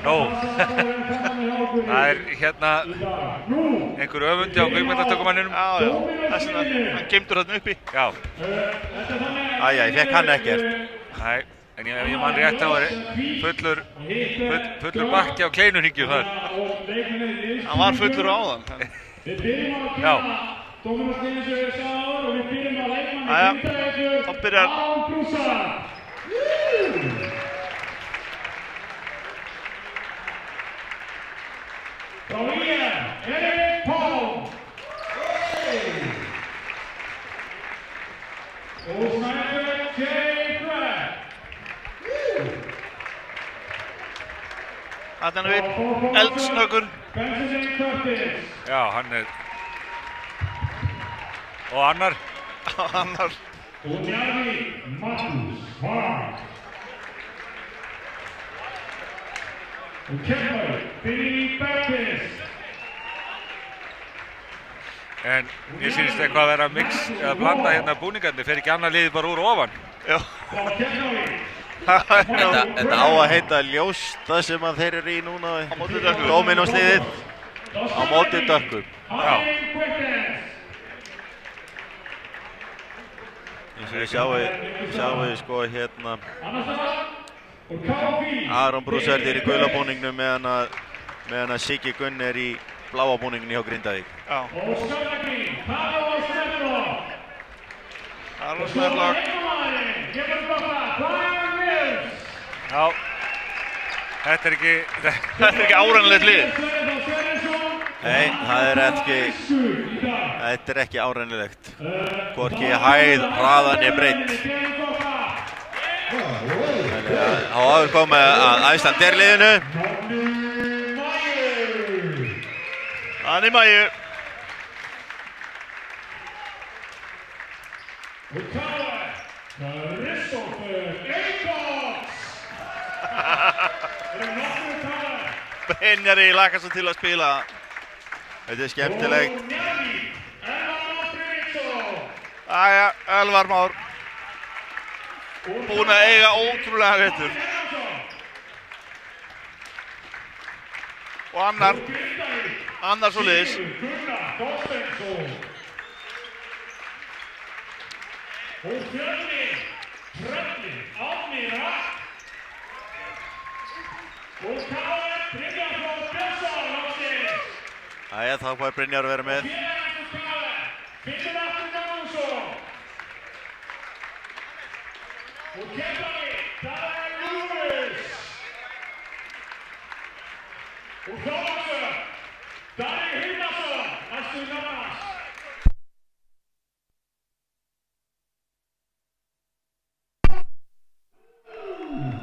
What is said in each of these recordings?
Nó, það hérna einhver öfundi á kvikmyndatökumanninum. Já, þess vegna, hann geymdur þarna uppi. Já. Æja, ég fekk hann ekkert. Nei, en ef ég man rétt þá fullur bakki á Kleinurhyggju þar. Hann var fullur áðan. Já. Æja, þá byrjar Þarna er eldsnöggur. Já, hann og annar. En ég sýnist eitthvað að vera mix eða blanda hérna búningarnir, fer ekki annað liðið bara úr ofan. Já. Þetta á að heita ljósta sem að þeir eru í núna. Á móti dökkum. Dominosliðið á móti dökkum. Já. Eins og við sjáum sko hérna Aron Brúsard er í gula búningnum meðan að Siggi Gunn er í bláa búningnum hjá Grindavík. Já. Aron Smerlag. Já. Þetta er ekki árennilegt lið. Nei, þetta er ekki árennilegt. Hvorki hæð, hraðan er breidd. Þá áður komið að Icelandair liðinu. Hann er Mæju. Brynjari lakar svo til að spila. Þetta er skemmtilegt. Æja, Elvar Már. Búinn að eiga ótrúlega vetur. Og annar svoleiðis. Æja, þá fær Brynjar að vera með.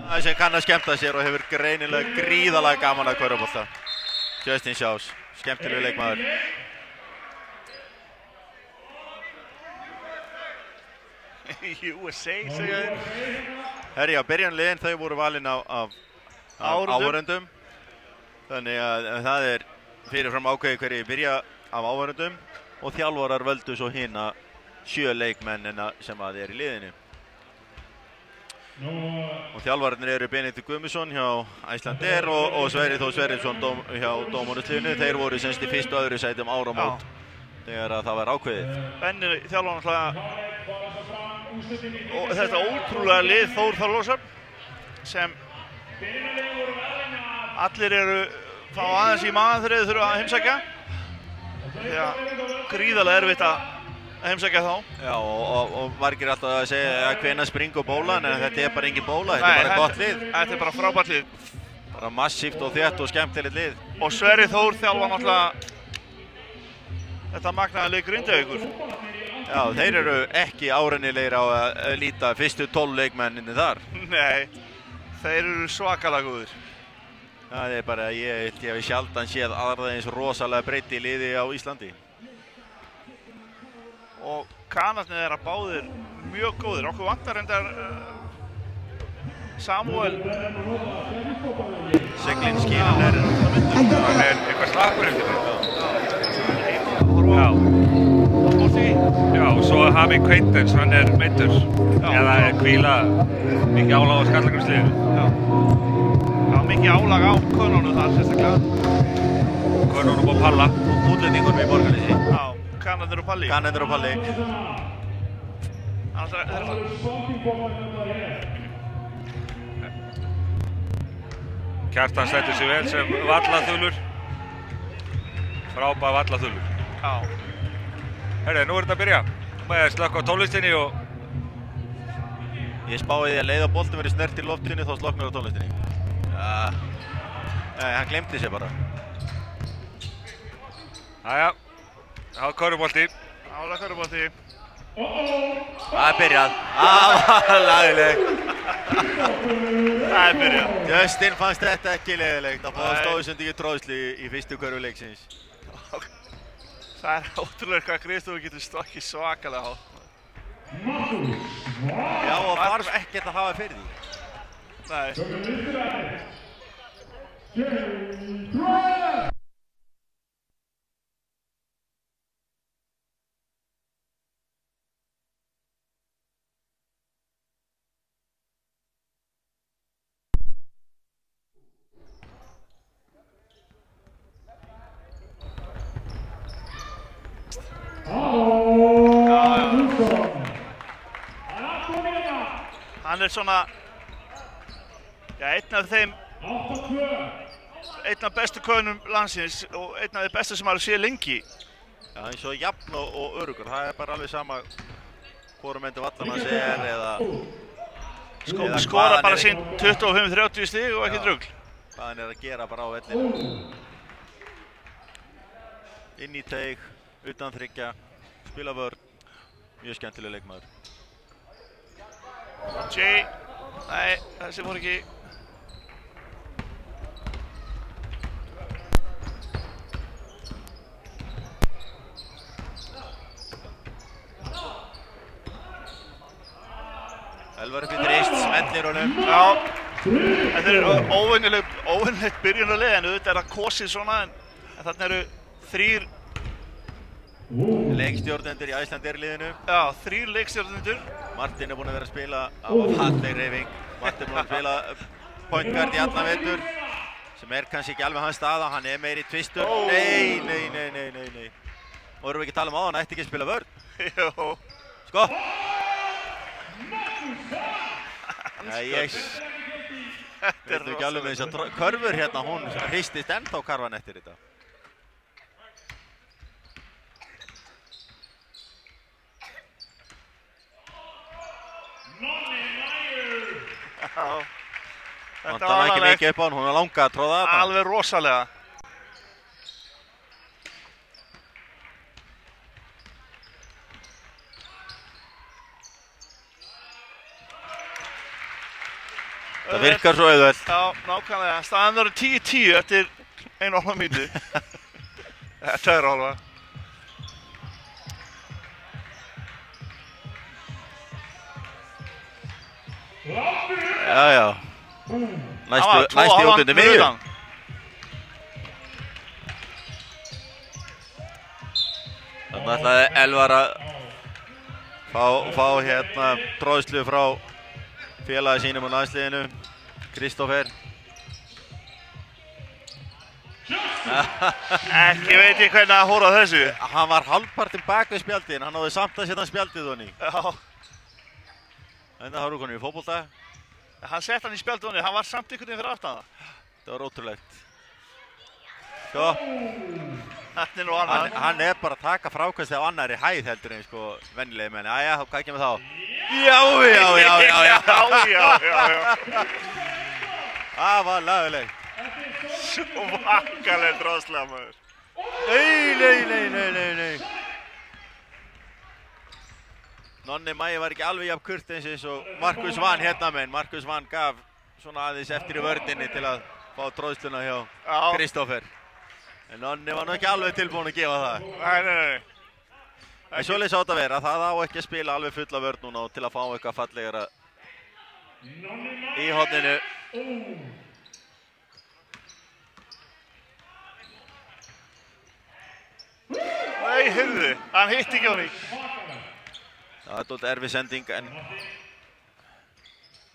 Það sem kann að skemmta sér og hefur greinilega gríðarlega gaman að körfubolta. Justin Sjáls, skemmtilegu leikmaður. USA, segja þér. Herja, byrjanliðin þau voru valin af áhorfendum. Þannig að það er fyrirfram ákveðið hverjir byrja af áhorfendum og þjálfarar völdu svo hina 7 leikmennina sem að er í liðinu. Og þjálfararnir eru Benedikt Guðmundsson hjá Icelandair og Sverrir Þór Sverrisson hjá Dominosliðinu. Þeir voru semst í fyrstu og öðru sæti áramót þegar að það var ákveðið. Benni þjálfar náttúrulega og þetta ótrúlega lið Þór Þorláksson sem allir eru fá aðeins í magann þegar þeir þurfa að heimsækja. Því að gríðarlega erfitt að heimsækja þá. Já, og margir alltaf að segja að hvenær springur bólan, en þetta er bara engin bóla, þetta er bara gott lið. Þetta er bara frábært lið. Bara massíft og þétt og skemmtilegt lið. Og Sverrir Þór þjálfar náttúrulega þetta magnaða lið Grindavíkur. Já, þeir eru ekki árennilegir á að líta fyrstu 12 leikmenninni þar. Nei, þeir eru svakalega góðir. Það er bara, ég hef sjaldan séð aðra eins rosalega breyti liði á Íslandi. Og kanarnir þeirra báðir mjög góðir. Okkur vantar reyndar Samuel Seglinskílan er hann er eitthvað slappur eftir þetta. Já, og svo Hami Quaintance, hann er meiddur eða hvíla mikið álag á Skallagrunnsliðinu. Já, mikið álag á konunum þar sérstaklega. Konunum og Palla. Útlendingunum í Borgarnesi. Já, Kanarnir og Palli. Kanarnir og Palli. Kjartan stendur sig vel sem vallaþulur. Frábær vallaþulur. Já. Herri, nú er þetta að byrja. Maður slökk á tónlistinni og... Ég spái því að leið á boltum verið snert í loftinu þá sloknar á tónlistinni. Nei, hann glemdi sér bara. Jæja, þá er körfubolti. Ála körfubolti. Það er byrjað. Það var lagilegt. Það er byrjað. Justin fannst þetta ekki leiðilegt að fá stóðsendingu tróðslu í fyrstu körfuleiksins. Það er ótrúlega hvað Kristófur getur stokkið svakalega hátt. Já, og þarf ekkert að hafa fyrir því. Nei. Hann er svona, já, einn af bestu konum landsins og einn af þeim bestu sem maður séð lengi. Já, hann er svo jafn og örugur, það er bara alveg sama hvorum endur vallan hans er eða skora bara sín 25-30 stig og ekkert rugl. Hvað hann er að gera bara á vellinu. Inn í teig, utan þriggja, spila vörn, mjög skemmtileg leikmaður. Jay, nei, þessi voru ekki. Elvar upp í þrist, smellir honum. Já, þetta er óvinnilegt byrjunarlið en auðvitað er það kosið svona en þarna eru 3 leikstjórnendur í Icelandair-liðinu. Já, 3 leikstjórnendur. Martin er búinn að vera að spila á falleg hreyfing. Martin er búinn að spila point guard í allan vetur sem er kannski ekki alveg hans staða, hann er meiri tvistur. Nei. Og erum við ekki að tala um á hann, ætti ekki að spila vörn? Jó. Sko! Nei, ég veit ekki alveg með þess að körfur hérna, hún hristist ennþá karvan eftir þetta. Vantar hann ekki mikið upp á hann, hún er langað að tróða þarna. Alveg rosalega. Það virkar svo auðvelt. Já, nákvæmlega. Staðan verður 10-10 eftir 1,5 mínútu. Þetta er alveg. Já. Næsti út undir miðju. Þannig ætlaði Elvar að fá hérna tróðslu frá félagi sínum á landsliðinu, Kristófer. Ekki veit ég hvernig að hóra þessu. Hann var hálfpartinn bak við spjaldið, hann náði samt að setja spjaldið honni. Já. En það har konum í fótbolta. Hann sett hann í spjaldunni, hann var samt einhvern veginn fyrir aftan það. Það var ótrúlegt. Sko. Þetta er nú annað. Hann er bara að taka frákvæmst af annari hæð heldur en sko venjulegi menn. Jæja, hvað kemur þá? Já. Það var lagulegt. Svo vakkaleg droslega maður. Nei. Nonni Mæi var ekki alveg jafn kurteis og Markus Van hérna menn. Markus Van gaf svona aðeins eftir í vörninni til að fá tróðsluna hjá Kristófer. En Nonni var nú ekki alveg tilbúin að gefa það. Nei. En svoleiðis átt að vera, það á ekki að spila alveg fulla vörn núna og til að fá eitthvað fallegara í horninu. Nei, heyrðu, hann hitti ekki á mig. Það er dálítið erfið sending en...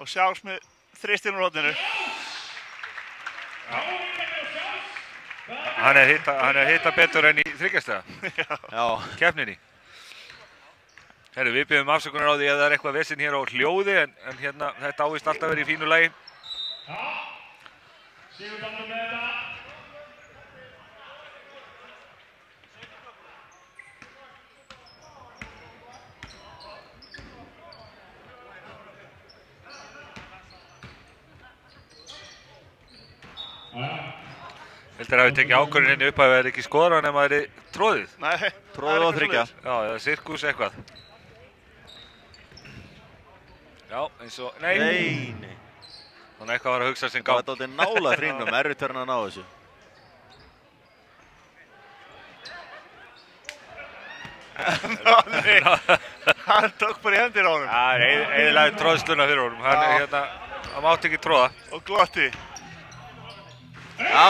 Og Sjálfs með þristinn úr horninu. Hann er að hitta betur enn í þryggjastega keppninni. Herru, við biðjum afsökunar á því að það er eitthvað vesinn hér á hljóði en hérna þetta ávist alltaf verið í fínu lagi. Heldur að við tekið ákvörðuninni upp að það er ekki skoðar nema það er tróðið? Nei, tróðið og þryggja. Já, eða sirkus eitthvað. Já, eins og... Nei. Þannig eitthvað var að hugsa sem gátt. Það var dálítið nála þrýnum, erfitt verið að ná þessu. Hann tók bara í hendir á honum. Það er eiginlega tróðsluna fyrir honum. Hann er hérna, hann mátti ekki tróða. Og glotti. Já.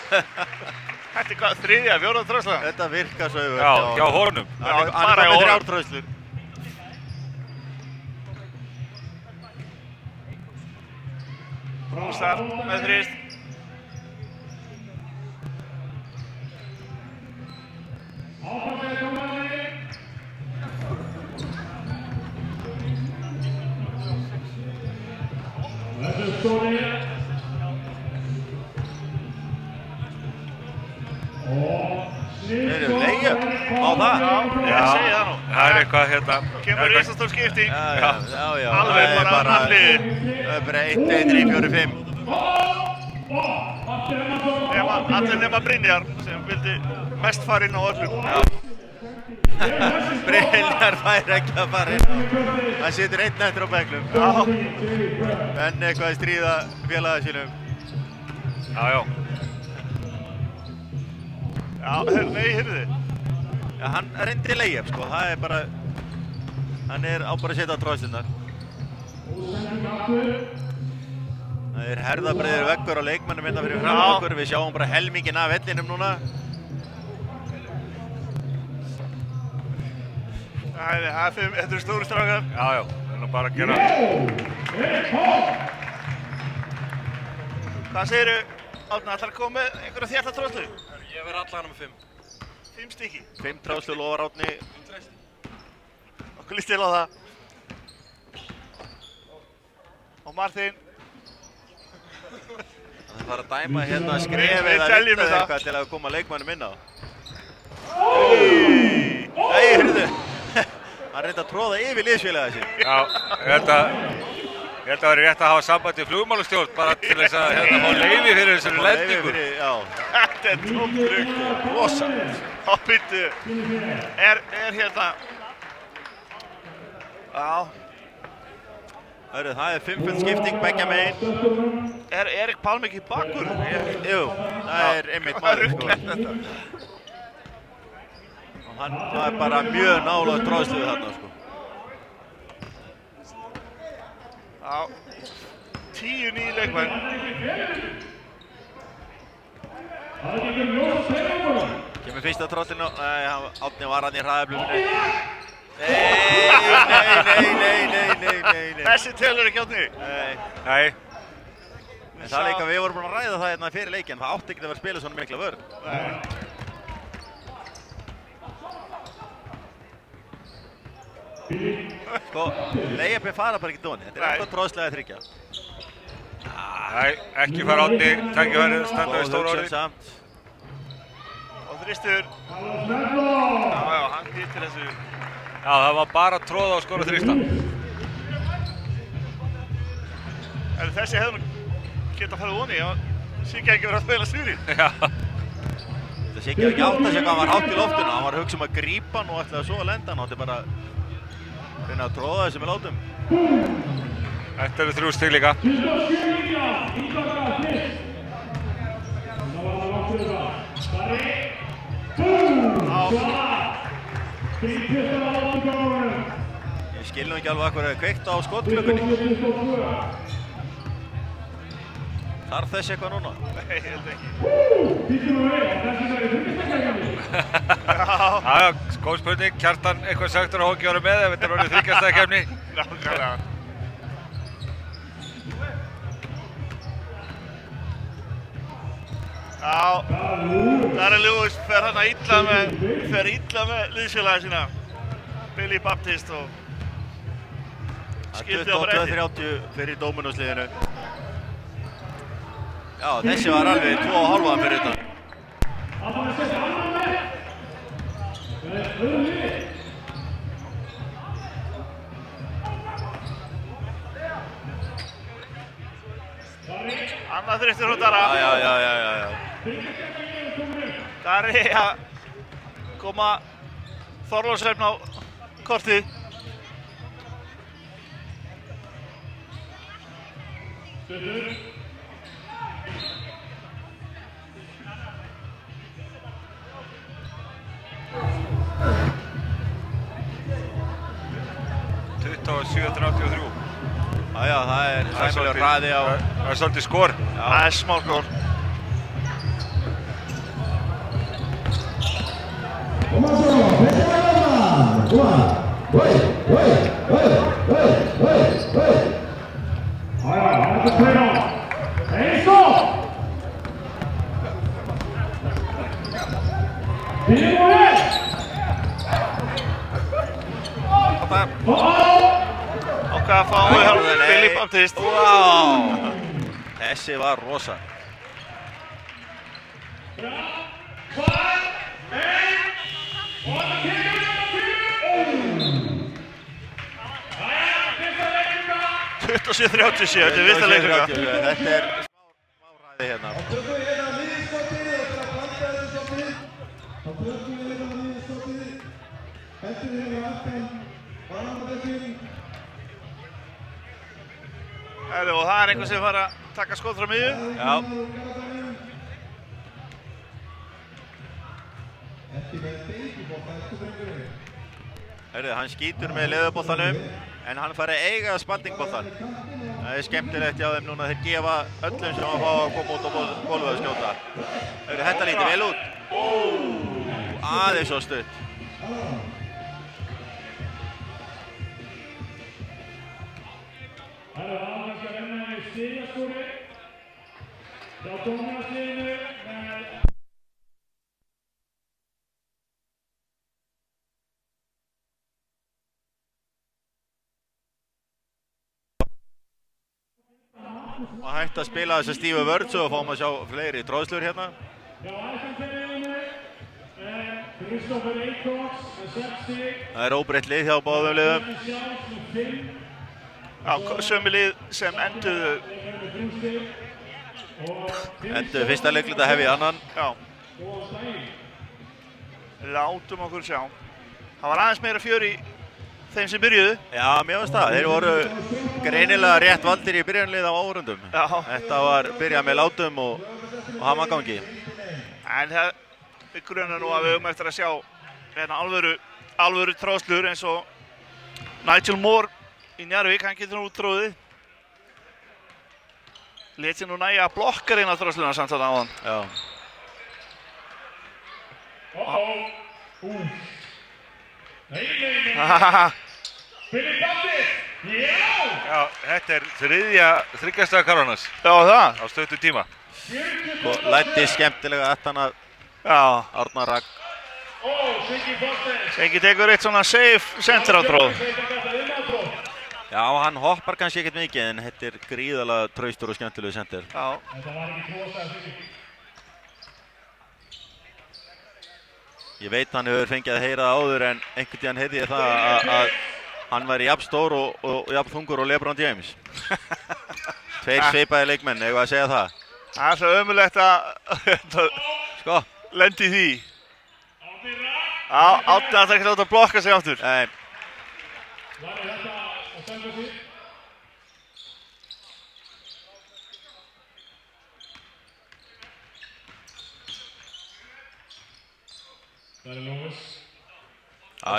Þetta er hvað, þriðja, fjórða tróðsla? Þetta virkar svo yfir. Já, hjá honum. Hann er bara með 3 tróðslur. Brúsar með þrýst. Leigja á það? Já, ég segi það nú. Það er eitthvað hérna... Kemur risastór skipting. Já. Alveg bara hallið. Það er bara 1, 2, 3, 4, 5. Allir nema Brynjar sem vildi mest fara inn á öllum. Brynjar fær ekki að fara inn á. Það situr einn eftir á bekknum. En eitthvað að stríða félaga sínum. Já. Já, nei, heyrðu þið. Já, hann reyndi layup, sko. Það er bara... Hann er á bara að setja á tróðslinnar. Það er herðabreiður veggur á leikmannum hérna fyrir fram okkur. Við sjáum bara helminginn af vellinum núna. Þetta eru stóru strákar. Já, það er nú bara að gera. Hvað segirðu, Árni, ætlar að koma með einhverja þétta tróðslu? Ég verð allan með 5. 5 stykki? 5 tróðslu lofar Árni. Okkur líst til á það. Og Martin. Það þarf að dæma hérna skrefið að rynda eitthvað til að koma leikmannum inn á. Nei, heyrðu. Hann reyndi að tróða yfir liðsfélaga sín. Já, ég held að það væri rétt að hafa samband í flugmálastjórn bara til þess að hérna fá leyfi fyrir þessari lendingu. Þetta er tómtrygg. Rosa. Og byrju, er hérna... Já. Hörru, það er 5-fund skipting beggja megin. Er Erik Pálm ekki bakkur? Jú, það er einmitt maður, sko. Og hann var bara mjög nálega tróðsluðu þarna, sko. Já, 10 nýjir leikmenn. Kemur fyrsta tróðslinu, Árni var hann í hraðablunni. Nei. Þessi telur ekki Árni. Nei. En það líka, við vorum búin að ræða það hérna fyrir leikinn, það átti ekki að vera spilað svona mikla vörn. Sko, layupin fara bara ekki dóni, þetta er alltaf tróðslega að þryggja. Nei, ekki fara Árni, tækifærið standa við stóra orði. Og þristur. Já, hann hittir þessu. Já, það var bara tróða og skora þrista. Þessi hefði geta farið voni, Siggi ekki verið að spila Sigurinn. Já. Það Siggi ekki átt að segja hvað hann var hátt í loftinu, hann var að hugsa um að grípa hann og ætlaði svo að lenda, hann átti bara að reyna að tróða þessu með látum. Þetta eru 3 stig líka. Ég skil nú ekki alveg hvað er kveikt á skotklukkunni. Þarf þessi eitthvað núna? Nei, ég held ekki. Já, góð spurning. Kjartan eitthvað sagtur að hóki ára með ef þetta er orðið þryggjastæðakeppni. Nákvæmlega. Já, Darren Lewis fer illa með liðsfélaga sína, Billy Baptiste og skipti á bretti. 22-30 fyrir Dominos-liðinu. Já, þessi var alveg 2,5 fyrir utan. Annað þrýstir frá Dara. Já. Dari að koma Þorlákshöfn á kortið. Já, það er sæmilegur hraði á... Það er svolítið skor. Það er smá skor. Okkar að fá Billy Baptiste. Wow! Þessi var rosa. Þetta er vista leikluga. Þetta er smá hraði hérna. Og það er einhver sem fara að taka skot frá miðju. Já. Hann skýtur með leðurboltanum, en hann fær að eiga spandingboltan. Það er skemmtilegt hjá þeim núna, þeir gefa öllum sem að fá að koma út á gólfið að skjóta. Þetta lítur vel út. Aðeins svo stutt. Og hægt að spila þessa stífu vörð svo fáum að sjá fleiri tróðslur hérna. Það er óbreytt lið hjá báðum liðum. Já, sömu lið sem enduðu fyrsta leikluta hef í annan. Já. Látum okkur sjá. Það var aðeins meira fjör í þeim sem byrjuðu. Já, mér finnst það. Þeir voru greinilega rétt valdir í byrjanlið á áhorfendum. Já. Þetta var byrjað með látum og hamagangi. En það við grunar nú að við höfum eftir að sjá hérna alvöru tróðslur eins og Nigel Moore í Njarðvík, hann getur nú tróðið. Lét sér nú nægja að blokka reyna tróðsluna samt þarna á hann. Já. Já, þetta er þriðja þriggjastaga Karonas. Já, það. Á stuttum tíma. Og lætti skemmtilega aftan að Árna Ragg. Sengi tekur eitt svona safe sendiráttróð. Já, hann hoppar kannski ekkert mikið en þetta er gríðarlega traustur og skemmtilegu sendir. Já. Ég veit hann hefur fengið að heyra það áður en einhvern tíðan heyrði ég það að hann væri jafn stór og jafn þungur og LeBron James. Tveir sveipaði leikmenn, eigum að segja það. Það er svo ömurlegt að lendi í því. Já, Árni ætlar ekki að blokka sig aftur. Nei.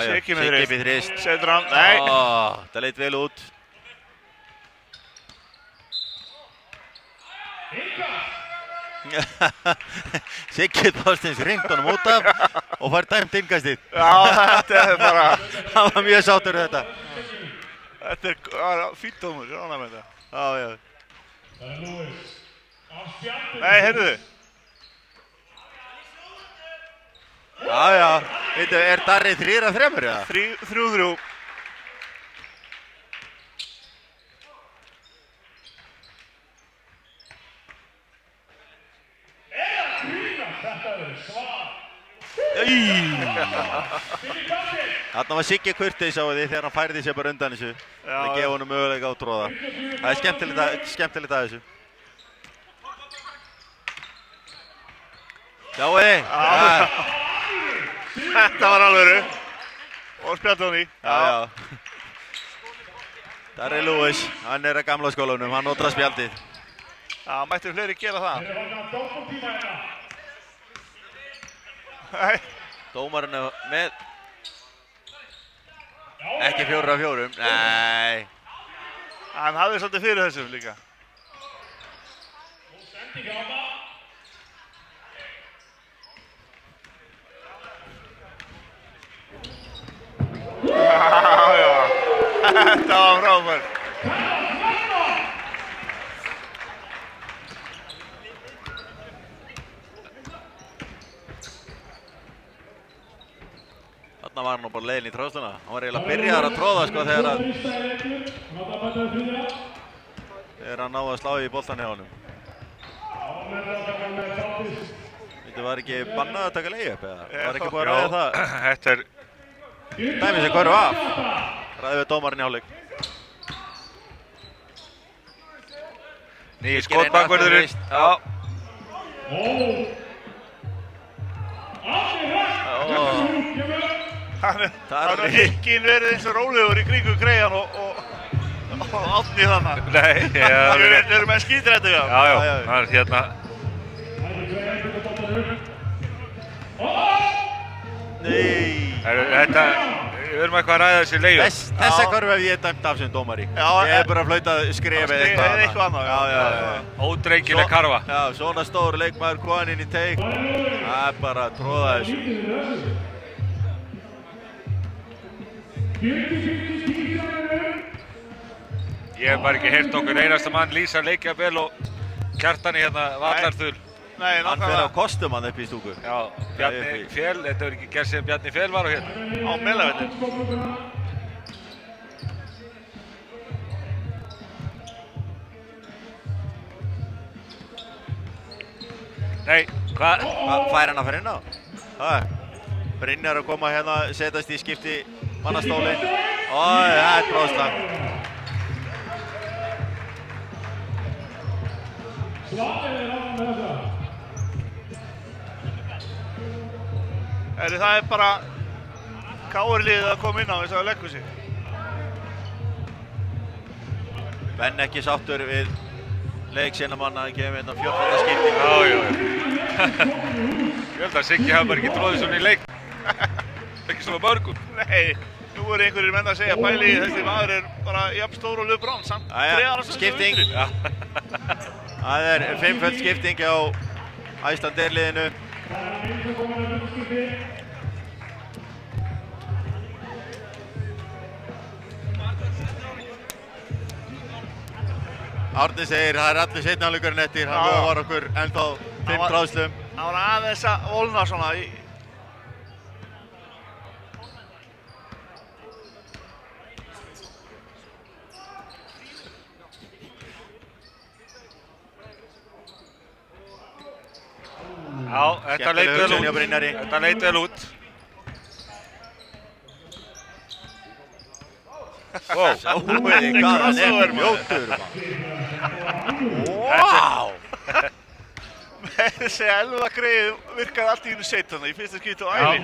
Siggi með þrist. Setur hann, nei. Það leit vel út. Siggi Þorsteins hringt honum út af og fær dæmt innkastið. Já, þetta er bara... Hann var mjög sáttur við þetta. Þetta er fínt dómur, ég rána með þetta. Já, já. Nei, heyrðu þið. Já. Veitu, Darri 3-3 eða? 3-3. Þarna var Siggi kurteis á því þegar hann færði sér bara undan þessu. Það gefa honum möguleika á tróða. Það er skemmtilegt að þessu. Sjáu þið? Þetta var alvöru. Og spjallóni. Já. Darri Lewis, hann er að gamla skólanum, hann notar spjaldið. Já, mættu fleiri gera það. Nei. Dómarinn er með. Ekki 4-4. Nei. Hann hafði svolítið fyrir þessu líka. Já. Þetta var frábært. Þarna var hann bara leiðin í tróðsluna. Hann var eiginlega byrjaður að tróða sko þegar hann náði að slá í boltan hjá honum. Þetta var ekki bannað að taka leið upp eða? Var ekki búið að ræða það? Þetta er Dæmið sem hverju af. Ræði við dómarinn í hálfleik. nýi skotbakvörðurinn. Já. Hann er ekki verið eins og rólegur í kringum greiðan og átni þannig. Nei, Það eru með skítrættu við hann. Já, hann er hérna. Nei. Þetta, við erum eitthvað að ræða þessi leiðu. Þessa hverju hef ég dæmt af sem dómari. Ég hef bara flautað skref eða eitthvað annað. Já. Ódrengileg karfa. Já, svona stór leikmaður komin inn í teik. Það er bara að tróða þessu. Ég hef bara ekki heyrt okkur einasta mann lýsa leikja vel og Kjartani hérna vallarþul. Nei, Hann fer á kostum hann upp í stúku. Já, Bjarni Fél, þetta verður ekki gerð sem Bjarni Fél var á hérna. Á Melavelli. Nei, hvað? Hvað fær hann að fara inn á? Brynjar að koma hérna, setjast í skipti mannastólinn. Það er bróðslag. Það er bara KR-liðið að koma inn á þess að leggur sig. Benn ekki sáttur við leik sinna manna að gefa hérna 14. skipting. Já. Ég held að Siggi hafa bara ekki tróðið svona í leik. Ekki svona mörgum. Nei, nú eru einhverjir menn að segja bæli þessi maður er bara jafn stór og LeBron samt. Skipting. Það er 5-föld skipting á Icelandair-liðinu. Árni segir það er allir seinni hálfleikurinn eftir, hann lofar okkur ennþá 5 tráðslum. Það var aðeins að volna svona í. Já, þetta leit vel út. Sjáu þið hvað hann er mjótur. Vá! Þessi elvagreið virkaði allt í hennu seitt þannig í fyrsta skipti á ævi.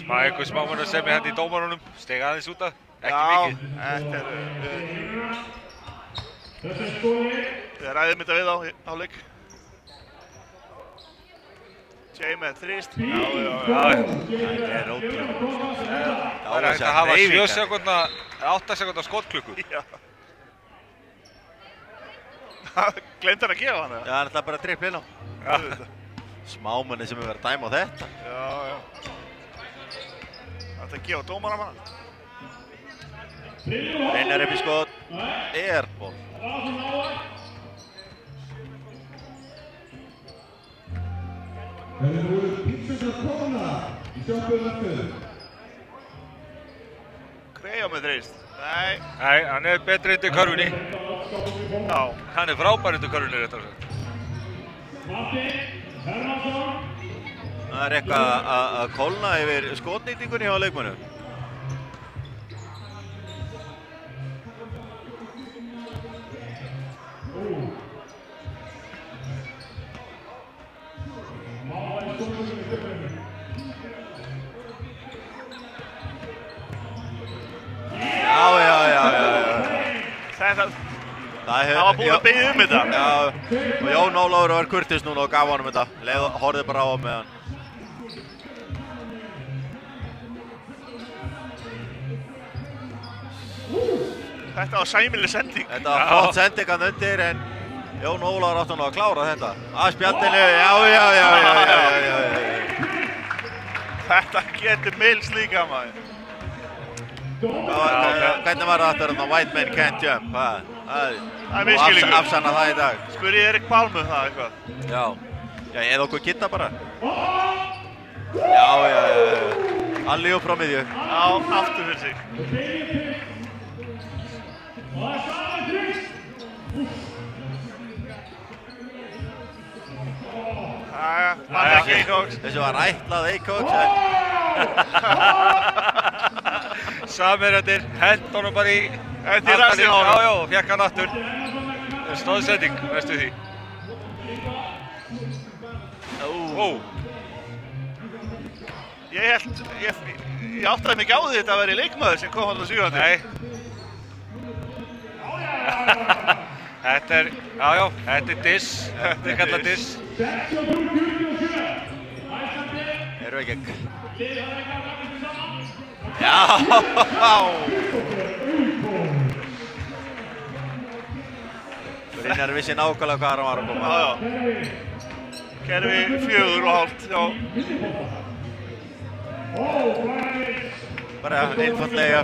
Einhver smámann að semja hérna í dómarunum, steg aðeins út af, ekki mikið. Já, við ræðum þetta við á leik. Jay með þrýst. Já. Það er ótrúlega. Það er hægt að hafa 7 sekúndna, 8 sekúndna skotklukku. Já. Gleymdi hann að gefa hann eða? Já, hann ætlaði bara að tripla inn á. Smámanni sem hefur verið að dæma á þetta. Já. Það ætlaði að gefa dómarann hann. Brynjar upp í skot. Airball. Greyja með þrist. Nei, hann betri undir körfunni. Já. Hann frábær undir körfunni, réttar sagt. Það eitthvað að kólna yfir skotnýtingunni hjá leikmönnum. Það var búin að biðja þetta. Já, og Jón Ólafur var kurteis núna og gaf honum þetta. Horfði bara á hann með hann. Þetta var sæmileg sending. Þetta var flott sending hann undir en Jón Ólafur átti hann að klára þetta. Að spjaldinu, já. Þetta getur Mills líka maður. Hvernig var það aftur þarna White Men Can't Jump? Það er misskilningur. Afsanna það í dag. Spurði Erik Palmu það eitthvað? Já, eða okkur Kitta bara. Já. Alli upp frá miðju. Já, aftur fyrir sig. Mann ekki Eikóks. Þessi var ætlað Eikóks Samherjarnir hent honum bara í rassin á honum. Já, fékk hann aftur. Stóðsending, vestu því. Ég áttaði mig ekki á því þetta að vera leikmaður sem kom hann á 7. Nei. Þetta er diss. Þetta er kallað diss. Erum við ekki? Já! Brynjar vissi nákvæmlega hvað hann var að koma. Já. Kerfi 4,5, já. Bara einfaldlega.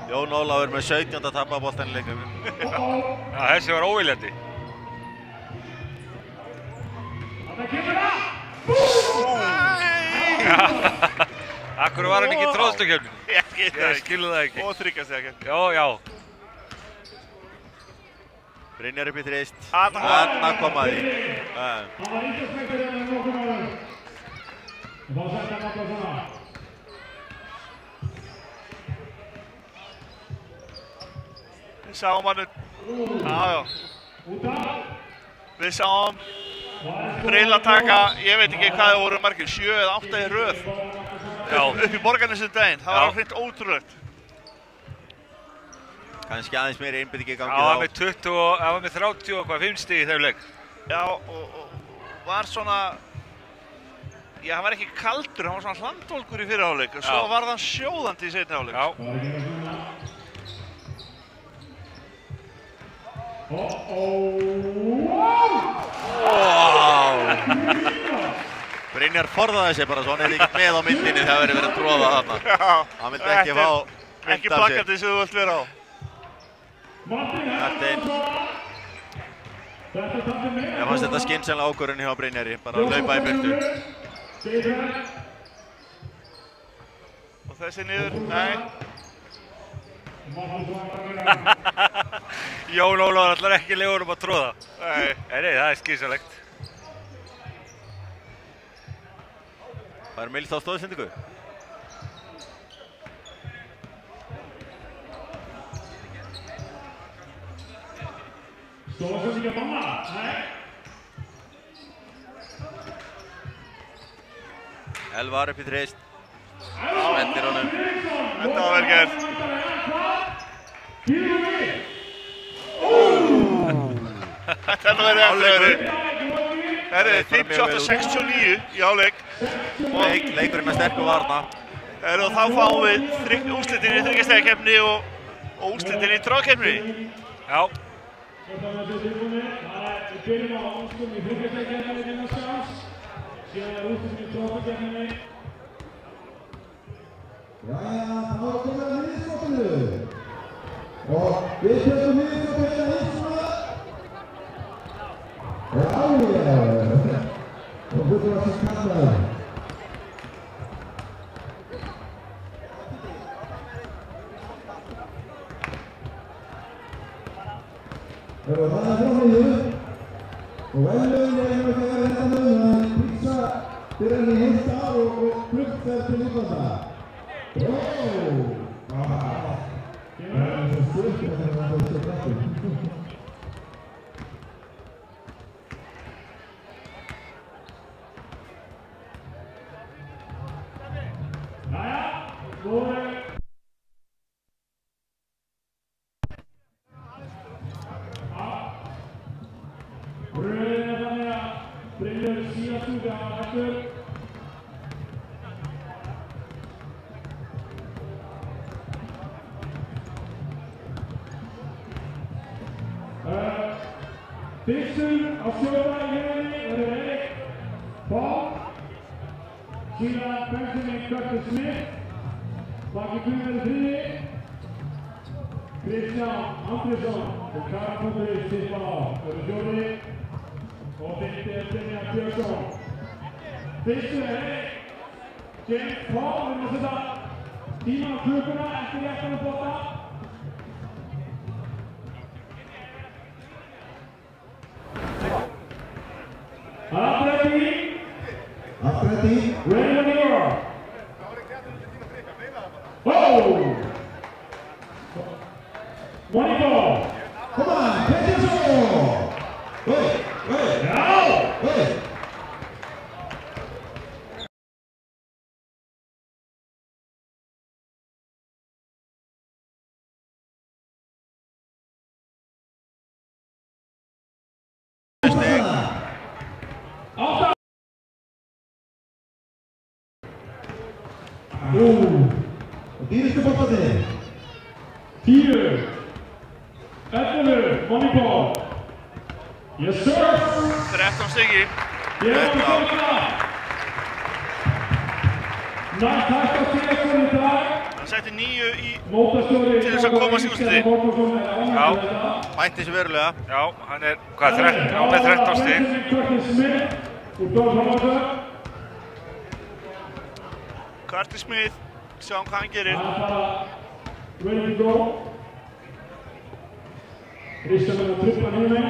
Jón Ólafur með 17. tappaboltan í leiknum. Já, þessi var óviljandi. Akkur var hann ekki í tróðstökkefninu? Ég skilu það ekki. Og þryggjast það ekki. Já. Brynjar upp í þrist. Þarna kom að því. Við sáum hann. Já. Við sáum Brilla taka, ég veit ekki hvað það voru margir, 7 eða 8 í röð. Upp í Borgarnesi daginn. Það var hreint ótrúlegt. Kannski aðeins meiri einbeiting í gangi þá. Það var með 30 og hvað 5 stig í þeim leik. Já, og var svona, hann var ekki kaldur, hann var svona hlandvolgur í fyrri hálfleik og svo var hann sjóðandi í seinni hálfleik. Brynjar forðaði sig bara svo hann ekki með á myndinni þegar verið að tróða þarna. Hann vildi ekki fá mynd af sig. Ekki plakatið sem þú vilt vera á. Martin. Ég fannst þetta skynsamlega ákvörðun hjá Brynjari, bara að hlaupa í burtu. Og þessi niður, nei. Jón Ólafur ætlar ekki leyfa honum að tróða. Nei, það er skynsamlegt. Fær Mills á stóðsendingu. Stóðsendinga mamma, nei. Elvar upp í þrist. Spendir honum. Þetta var vel gert. Þetta er verið eftir. Það er 58-69 í hálfleik. Leikurinn með sterku varna. Og þá fáum við úrslitin í þriggjastigakeppni og úrslitin í tróðkeppni. Já. Og við tökum við Fyrstur á sjötta í rauninni verður Erik Paul, síðan Benjamin Curtis Smith, baki Guðverður þriði, Kristján Andrésson og Karl-Andri Stippá verður fjóri og fimmti Brynjar Björnsson. Fyrstur Erik James Paul, við erum að setja tíman á klukkuna eftir réttan að bóta. Ready, ready when you are. Oh! Money ball. Come on, take it all. Wait. Now. Wait. Dýrstu bóttaði 10 11 money ball. Yes sir. 13 stigi. Ég var að bóta. Næst hægt að segja svo í dag. Hann setti 9 í Mótastjóri til þess að komast í úrslitið. Já. Bætti sig verulega. Já, hann er, hvað, 13 stig. Curtis Smith úr Dóðhóðar. Curtis Smith, sjáum hvað hann gerir. Hann er bara ready to go. Kristján er að trippa niður með.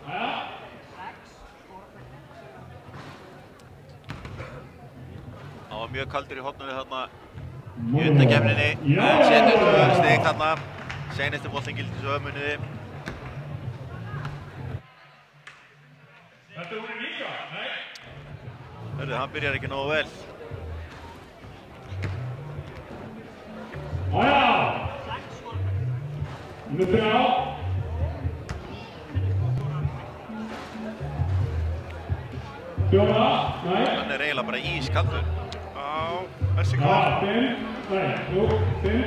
Jæja. Það var mjög kaldur í hornunni þarna í undankeppninni. En setur 2 stig þarna. Seinasti boltinn gildi svo ömmunniði. Þetta voru líka, nei. Hörðu, hann byrjar ekki nógu vel. Jæja. Númer 3. Fjóra, nei. Hann er eiginlega bara ískaldur. Já, þessi Já, kall. 5, nei, 5.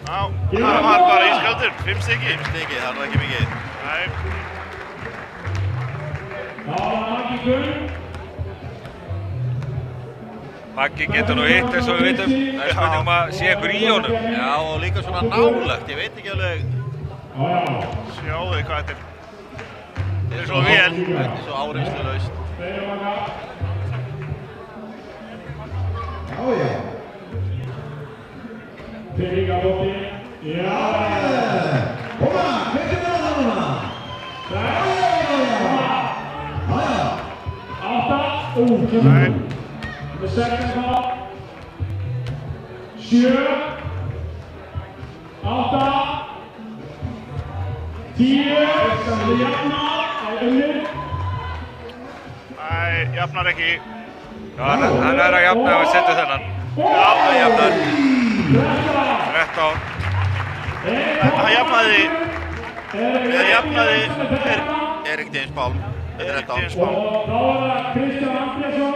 Já, hann var bara ískaldur, 5 stigi. 5 stigi, það er nú ekki mikið. Nei. Já, það var ekki Gunn. Maggi getur nú hitt eins og við veitum. Það er spurning að sé einhver í honum. Já, og líka svona nálægt, ég veit ekki alveg. Sjáu þið hvað þetta er. Þetta er svo vel. Þetta er svo áreynslulaust. Já. Peningabótti. Já. Koma, hvernig er það núna? Já. 8. Nei. The second ball. 7. 8. 10. Það er jafna á unnið. Nei, jafnar ekki. Já, hann er að jafna ef við setjum þennan. Já, Það jafnar. 13. hann jafnaði. Jafnaði Erik James Pálm. Erik James Og Pálm. þá er það Kristján Andrésson.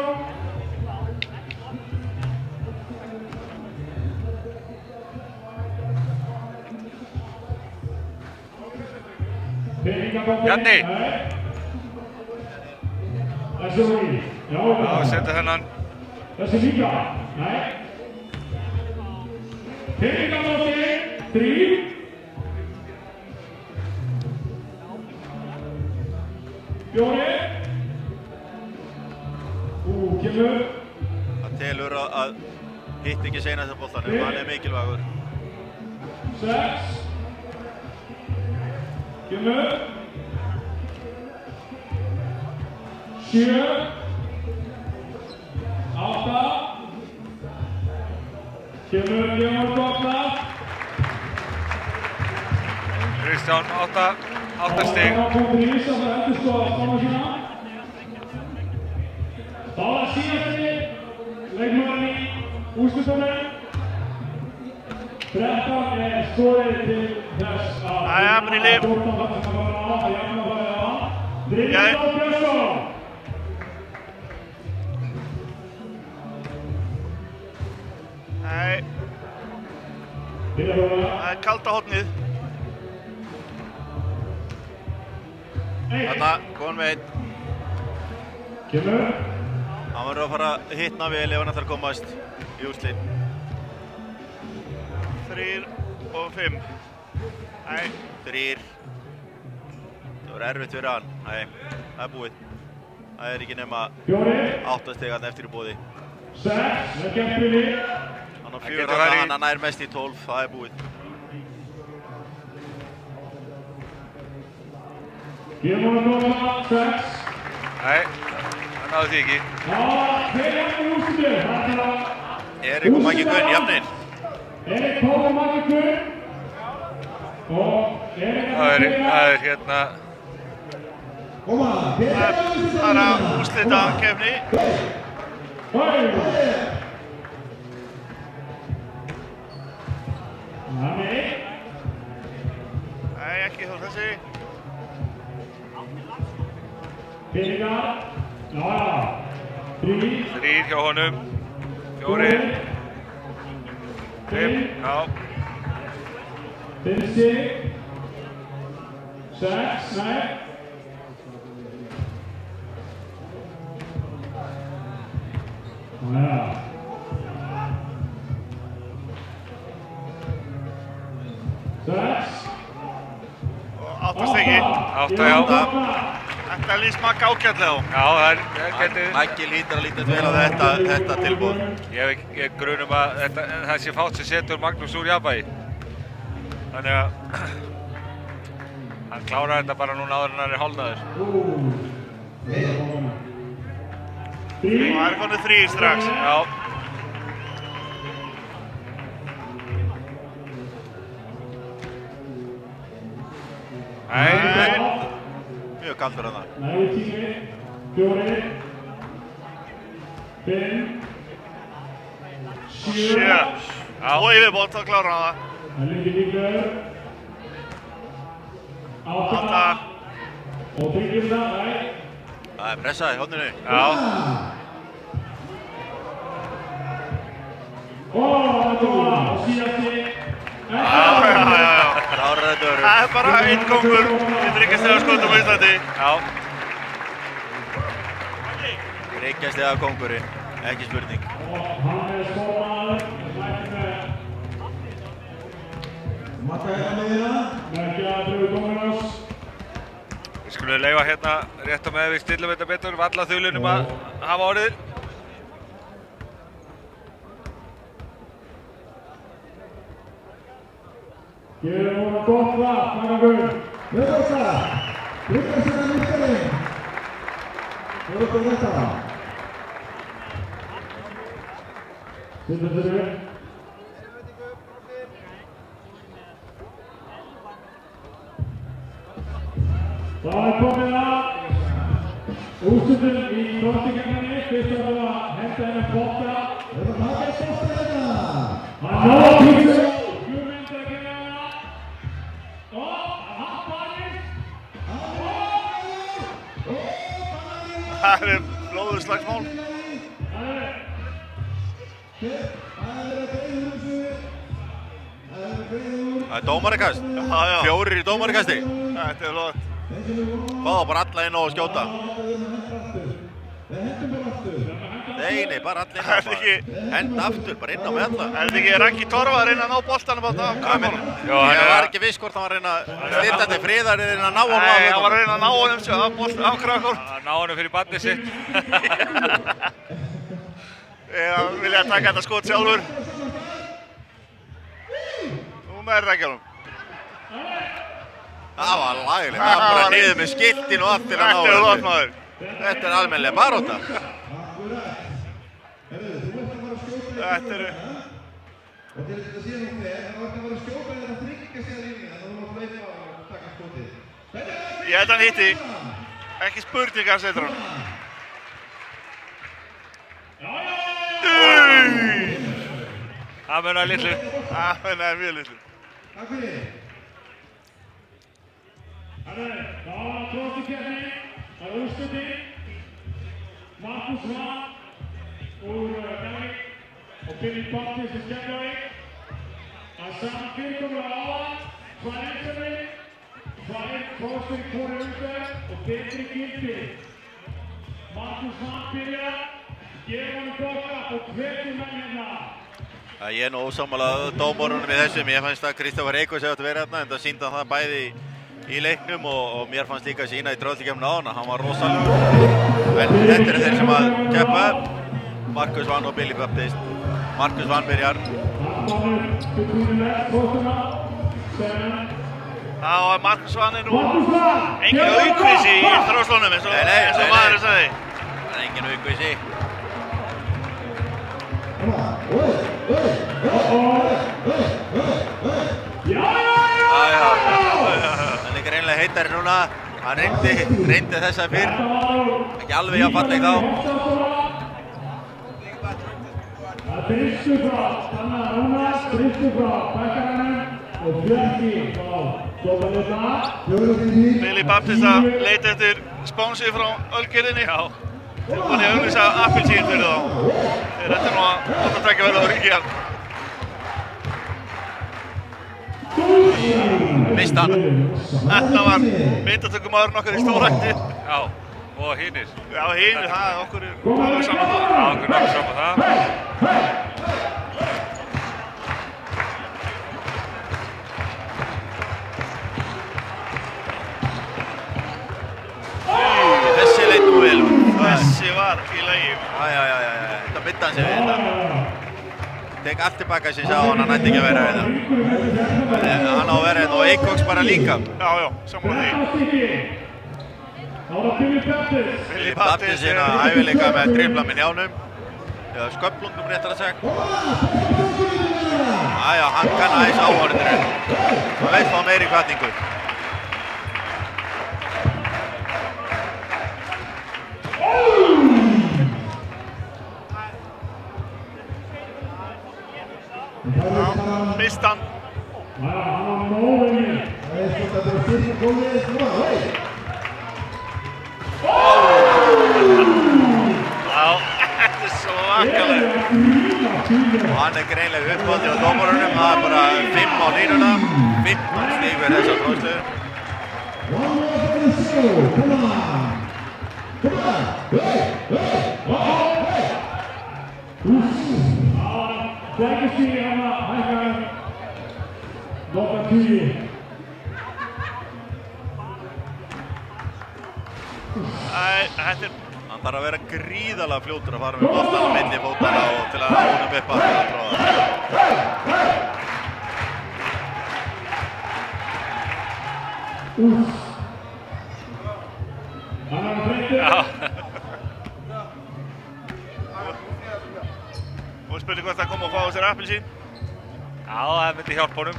Janni. Þessi voru í. Já, Já, setja þennan. þessi líka. Nei. Peningamóti, 3. Fjóri. Kemur. Það telur að hitt ekki seinast af boltanum, hann er mikilvægur. 6. Kemur. 7. 8. Kemur gotna. Kristján, 8 stig. Það var síðasti leikmaðurinn í úrslitunum. 13 skorið til þess að Jæja, Brynli. Brynjar Björnsson. Nei, það er kalda hornið. Þarna, góðan veit. Kemur. Hann verður að fara að hittna vel ef hann ætlar að komast í úrslit. 3 og 5. Nei. 3. Það verður erfitt fyrir hann. Nei, það er búið. Það er ekki nema 8 stig hann eftir í boði. 6, það er gert Brynli. Hann á 4, hann nær mest í 12, það er búið. Kemur núna 6. Nei, hann náði því ekki. Þeir jafnir úrslitu. Erik og Maggi Gunn jafnir. Erik Pál og Maggi Gunn. Og Erik Það er hérna... Það er úrslitakefni. Nei, ekki þó þessi. Peningar. Já. 3. 3 hjá honum. 4. 5. Já. 5 stig. 6. Nei. Já. 6. Og 8 stigi. 8, já. Þetta líst Magga ágætlega á. Já, það getur... Maggi lítur að lítast vel á þetta tilbúð. Ég grunum að það sé fátt sem setur Magnús úr jafnvægi. Þannig að hann klárar þetta bara núna áður en hann er hálfnaður. Það er konið 3 strax. Já. Nei. Mjög kaldur hann. Næri 10. 4. 5. 7. 7. Og yfirbót, þá klárar hann það. Það liggur líklegur. 8. 8. Og tryggir það, nei. Það er pressað í hodninu. Já. Það er góða. Og síðasti. Já. Ráðræður. Það er bara einn kongur í þriggjastiga skotum á Íslandi. Já. Þriggjastiga kongurinn, ekki spurning. Og hann er skómaður. Merkjaðröðu Dóminós. Við skulum leyfa hérna rétt á með við stillum þetta betur, valla þulunum að hafa orðið. Gerum hún að gott vatn, Maggagun. Viðbóta, Tryggvason Mikkelin. Viðbóta þetta. Sittur fyrir. Það er komið að úrslitum í krossingkeppninni. Fyrst að það var henda hennar bolta. Það er að taka bolta þetta. Hann náði písu. Guðmund að gera hana. Og hann barist. Það er blóður slagsmál. Það er dómarakast. Já. 4 í dómarakasti. Þetta er flott. Fáða bara alla inn og skjóta. Nei, bara allir inn á maður. Henda aftur, bara inn á með alla. Er þetta ekki Raggi Torfa að reyna að ná boltanum á krökkunum? Ég var ekki viss hvort hann var að reyna að styrta til friðar eða reyna að ná honum af. Nei, hann var að reyna að ná honum á krökkunum. Ná honum fyrir bandið sitt. Ég vilja taka þetta skot sjálfur. Nú með Raggjálum. Það var lagilegt, það var bara niður með skiltin og allt til að ná Þetta er flott maður. Þetta er almennilega barátta. Þetta eru... Og til þess að sé nú hver, þá ertu að fara að skjóta þetta þryggja sér línu, þannig að þú mátt hlaupa og taka skotið. Ég held að hann hitti. Ekki spurning að setur hann. Það munar litlu. Það munar mjög litlu. Takk fyrir. Það var tróðstíkjafni, það er úrsluti. Markus Svan úr Dalvík og Billy Baptist í Keflavík. Að saman fyrirkomulega áðan, hvað einstaklega, hvað tróðstík hvori umferð og betri gildi. Markus Svan byrjar, gefur hann boka og hvetur menn hérna. Ég er nú ósammála dómorunum í þessum. Ég fannst að Kristoffer Eikos hefði átt að vera hérna, en það sýndi hann það bæði í leiknum og mér fannst líka sína í Tröllakeppninni áðan að hann var rosalegur. En þetta eru þeir sem að keppa. Markus Svan og Billy Baptist. Markus Svan byrjar. Já, Markus Svan er nú engin aukvísi í þróslunum eins og maðurinn sagði. Það er engin aukvísi. Hann er greinilega heitari núna. Hann reyndi þessa fyrr. Ekki alveg jafn falleg þá. Billy Baptist að leita eftir spónsi frá Ölgerðinni. Tilbúin í að auglýsa appelsín fyrir þá. Þetta er nú að láta tveggja verða á ríkja. Mist hann. Þetta var myndatökumaðurinn okkar í Stórhætti. Já, og hinnir. Já, hinnir, það okkur er alveg saman það. Já, okkur er nokkuð saman það. Þessi leit nú vel. Þessi var í lagi. Þetta bytta hann sig við þetta. Tek allt tilbaka sem ég sá hann ætti ekki að vera við það. Hann á að vera hérna og Eikoks bara líka. Já, saman því. Billy Baptist hérna hæfileika með dribla með njánum. Eða sköflungum réttar að segja. Hann kann aðeins áhorfendurinn. Hann veit fá meiri hvatningu. Mist hann. Já, þetta er svakalega. Og hann er greinlega uppáldið á dómarunum. Það er bara 5 á línuna. 15 stíg fyrir þessa tróðslu. Legacy hana hækkar nota 10. Þetta er... Hann þarf að vera gríðarlega fljótur að fara með boltan á milli fótana og til að honum upp aftur að tróða. Hann er breytið. Og spurði hvort hann kom og fá sér appelsín. Já, það myndi hjálpa honum.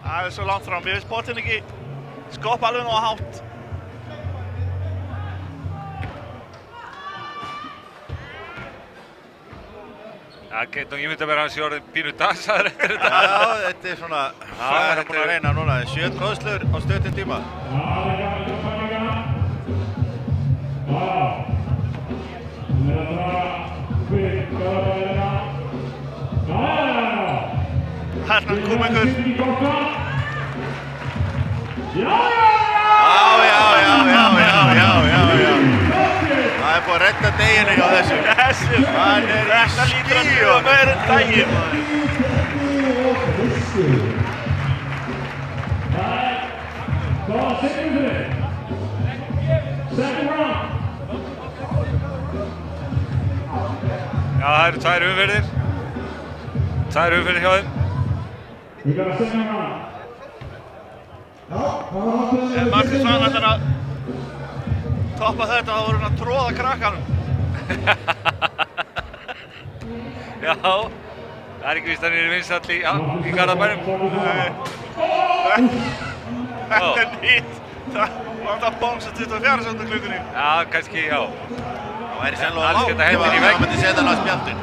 Það er svo langt fram. Ég veist bóttinn ekki skoppa alveg nú að hátt. Ég myndi að vera hans í orðin pínu dansaður eftir þetta. Já, þetta er svona, hvað er hann búinn að reyna núna? 7 tróðslur á stöttum tíma. Hérna kom einhver. Já. redda deginu hjá þessum. Hann í skíunum. Meira en daginn. Já, það eru tvær umferðir. Tvær umferðir hjá þeim. Ef Martin Svan ætlar að toppa þetta, þá voru hann að tróða krakkanum. Já, það er ekki víst að hann er vinsall í Garðabænum. Þetta er nýtt. Það var þetta bónsa 24 sekúndur klukkunni. Já, kannski, já. Það væri sennilega Alls lágt geta ef hendin í hann vegg. myndi setja hann á spjaldin.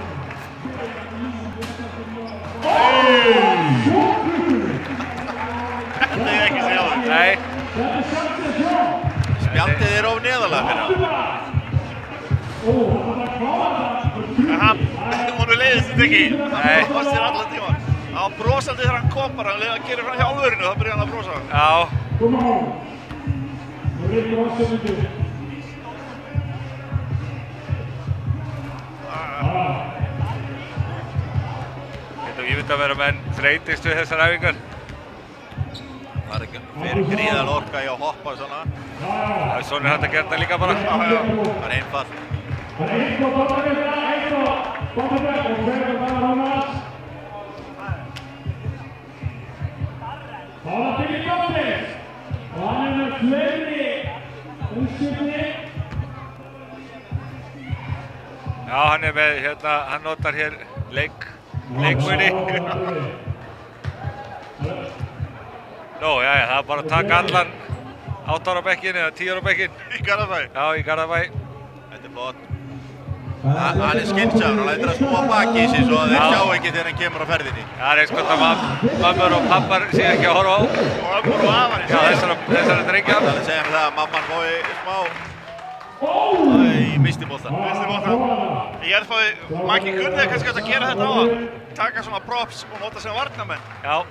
Þetta er ekki segja á þau. Nei. Spjaldið er of neðarlega fyrir hann. Hann leiðist þetta ekki. Nei. Það fannst þér allan tíma. Það var brosandi þegar hann kom bara. Hann leiði að gera frá hjálfurinu, þá byrjaði hann að brosa. Já. Ég myndi að vera menn þreytist við þessar æfingar. Það er ekki fyrir gríðal orka í að hoppa svona. Það er svona hægt að gera þetta líka bara. Það er einfalt. Já, hann er með, hérna, hann notar hér leikmuni. Nú, jæja, það er bara að taka allan 8 ára bekkin eða 10 ára bekkin. Í Garðabæ. Já, í Garðabæ. Þetta er flott. Hann er skynsafn, hann lætur að snúa baki í sig svo að þeir sjá ekki þegar hann kemur á ferðinni. Það er eitthvað að mammur og pappar sé ekki að horfa á. Og ömmur og afar. Já, þessara drengja. Það er að segja mér það að mamman fái smá í mistiboltan. Ég held að Maggi kunni kannski að gera þetta á að taka svona props og nota sem varnarmenn. Já.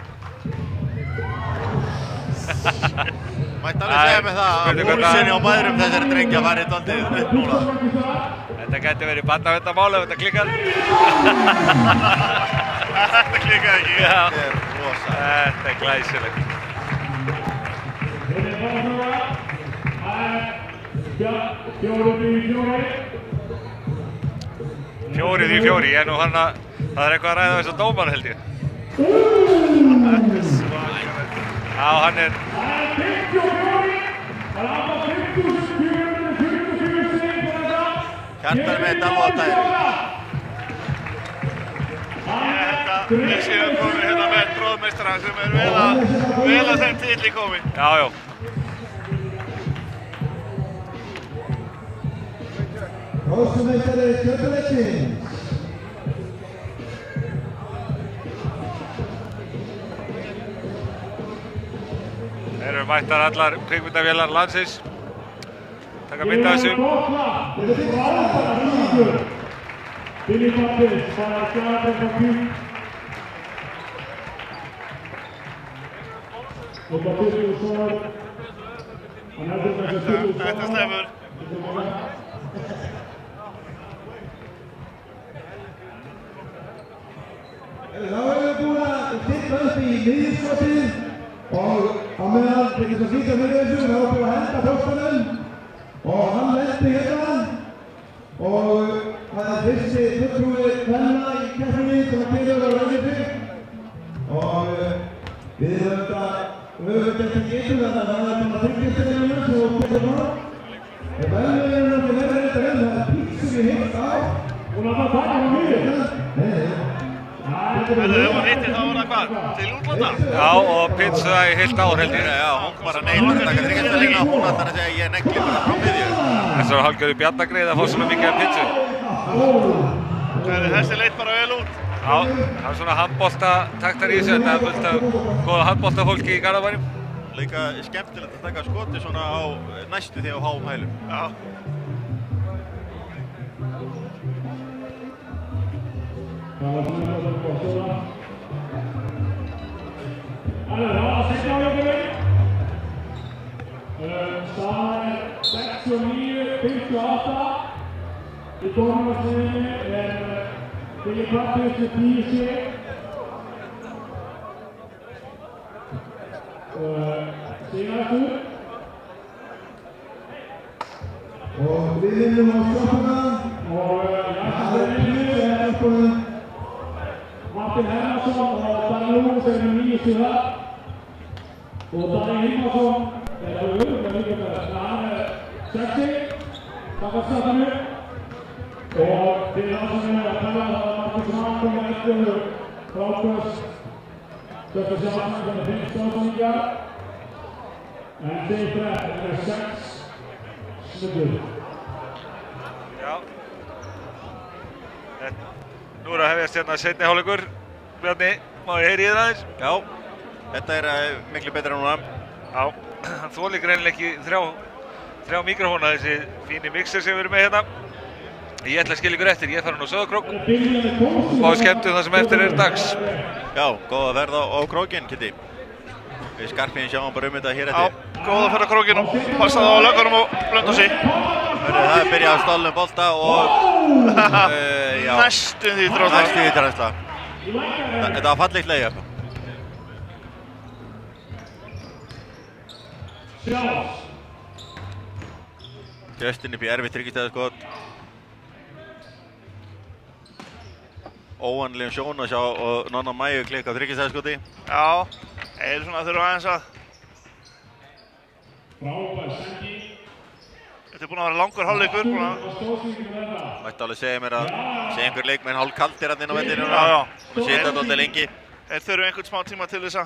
Mætti alveg segja mér það að púlsinni á maðurum þessari drengja var eitt aldrei upp núna. Þetta gæti verið barnaverndarmál ef þetta klikkar. Þetta klikkaði ekki. Já. Þetta er rosa. Þetta er glæsilegt. Fjórið í fjóri, ég er nú hann að það er eitthvað að ræða þess að dómar held ég. Já, hann er Kjartan með Dalvotæri. Ég held að við séum komin hérna með tróðmeistara sem er vel að þeim titli komin. Já, já. Tróðmeistari Stjörnuleiksins. Þeir eru mættar allar kvikmyndavélar landsins. Taka mynd af þessu. Þetta er frábæra hringur. Billy Mattis bara að skjara þetta kvík. Og það byrjuðu svo. Þetta stefur. Þá erum við búin að stilla upp í miðjumskotið og á meðan til þess að sýta fyrir þessu þá erum við að henda þjófstunum og hann lendi hérna og það er fyrsti fulltrúi kvenna í keppninni sem að kemur á Rauðvík og við höfum þetta ekki getur þetta það er bara tryggjasteginum svo getur það og velveginn við verðum þetta vel það er píksum við hitt á Og það var takk á mjög. Ef það var hittir þá var það hvað? Til útlanda? Já, og pizza í heilt ár held ég. Já, hún bara neylar að taka þryggjastelina og hún ætlar að segja að ég negli bara frá miðju. Þess að hálfgerðu Bjarnagreið að fá svona mikið af pizzu. Þessi leit bara vel út. Já, það er svona handboltataktar í þessu, þetta er fullt af góða handboltafólki í Garðabænum. Líka skemmtilegt að taka skoti svona á næstu því á háum hælum. Já. Það var svona að það var svona. Það er seinna áleikurinn. Staðan er 69-58. Í dómarasviðinu Billy Pattis með 10 stig. Sigurður. Og við vinnum á sjoppuna. Og Martin Hermansson og Danni Lús með 9 stig þar. Og Danni Hilmarsson örugglega líka með hann 6 stig. Takk að startanu. Og til það sem að tala það Martin Svankom með 11 frákvöst. Þetta sjálfsagt með 5 stóðsendingar. En þeir með 6 snubblur. Já. Nú að hefjast hérna seinni hálfleikur. Bjarni, má ég heyri í þér aðeins? Já, þetta miklu betra núna. Já, hann þolir greinilega ekki þrjá mikrofóna, þessi fíni mixer sem við erum með hérna. Ég ætla að skilja ykkur eftir, ég fara nú á Sauðárkrók og fá skemmtum það sem eftir dags. Já, góða ferð á krókinn, Kitty. Við Skarpíðin sjáum bara þetta hér eftir. Já, góða ferð á krókinn og passaði á löggunum og Blönduósi. Það er byrjað að stálnum bolta og næstum því þrótla. Næstum því þrótla. Þetta var fallegt leik. Justin upp í erfitt tryggistæðaskot. Óvanlegum sjón að sjá og Nonna Mæju klikka á tryggistæðaskoti. Já, eða svona þurfa aðeins að. Þetta er búinn að vera langur hálfleikur. Mætti alveg segja mér að einhver leikmenn hálf kaldir hann inn á vellinu. Já. Og sita dálítið lengi. Þeir þurfa einhvern smá tíma til þess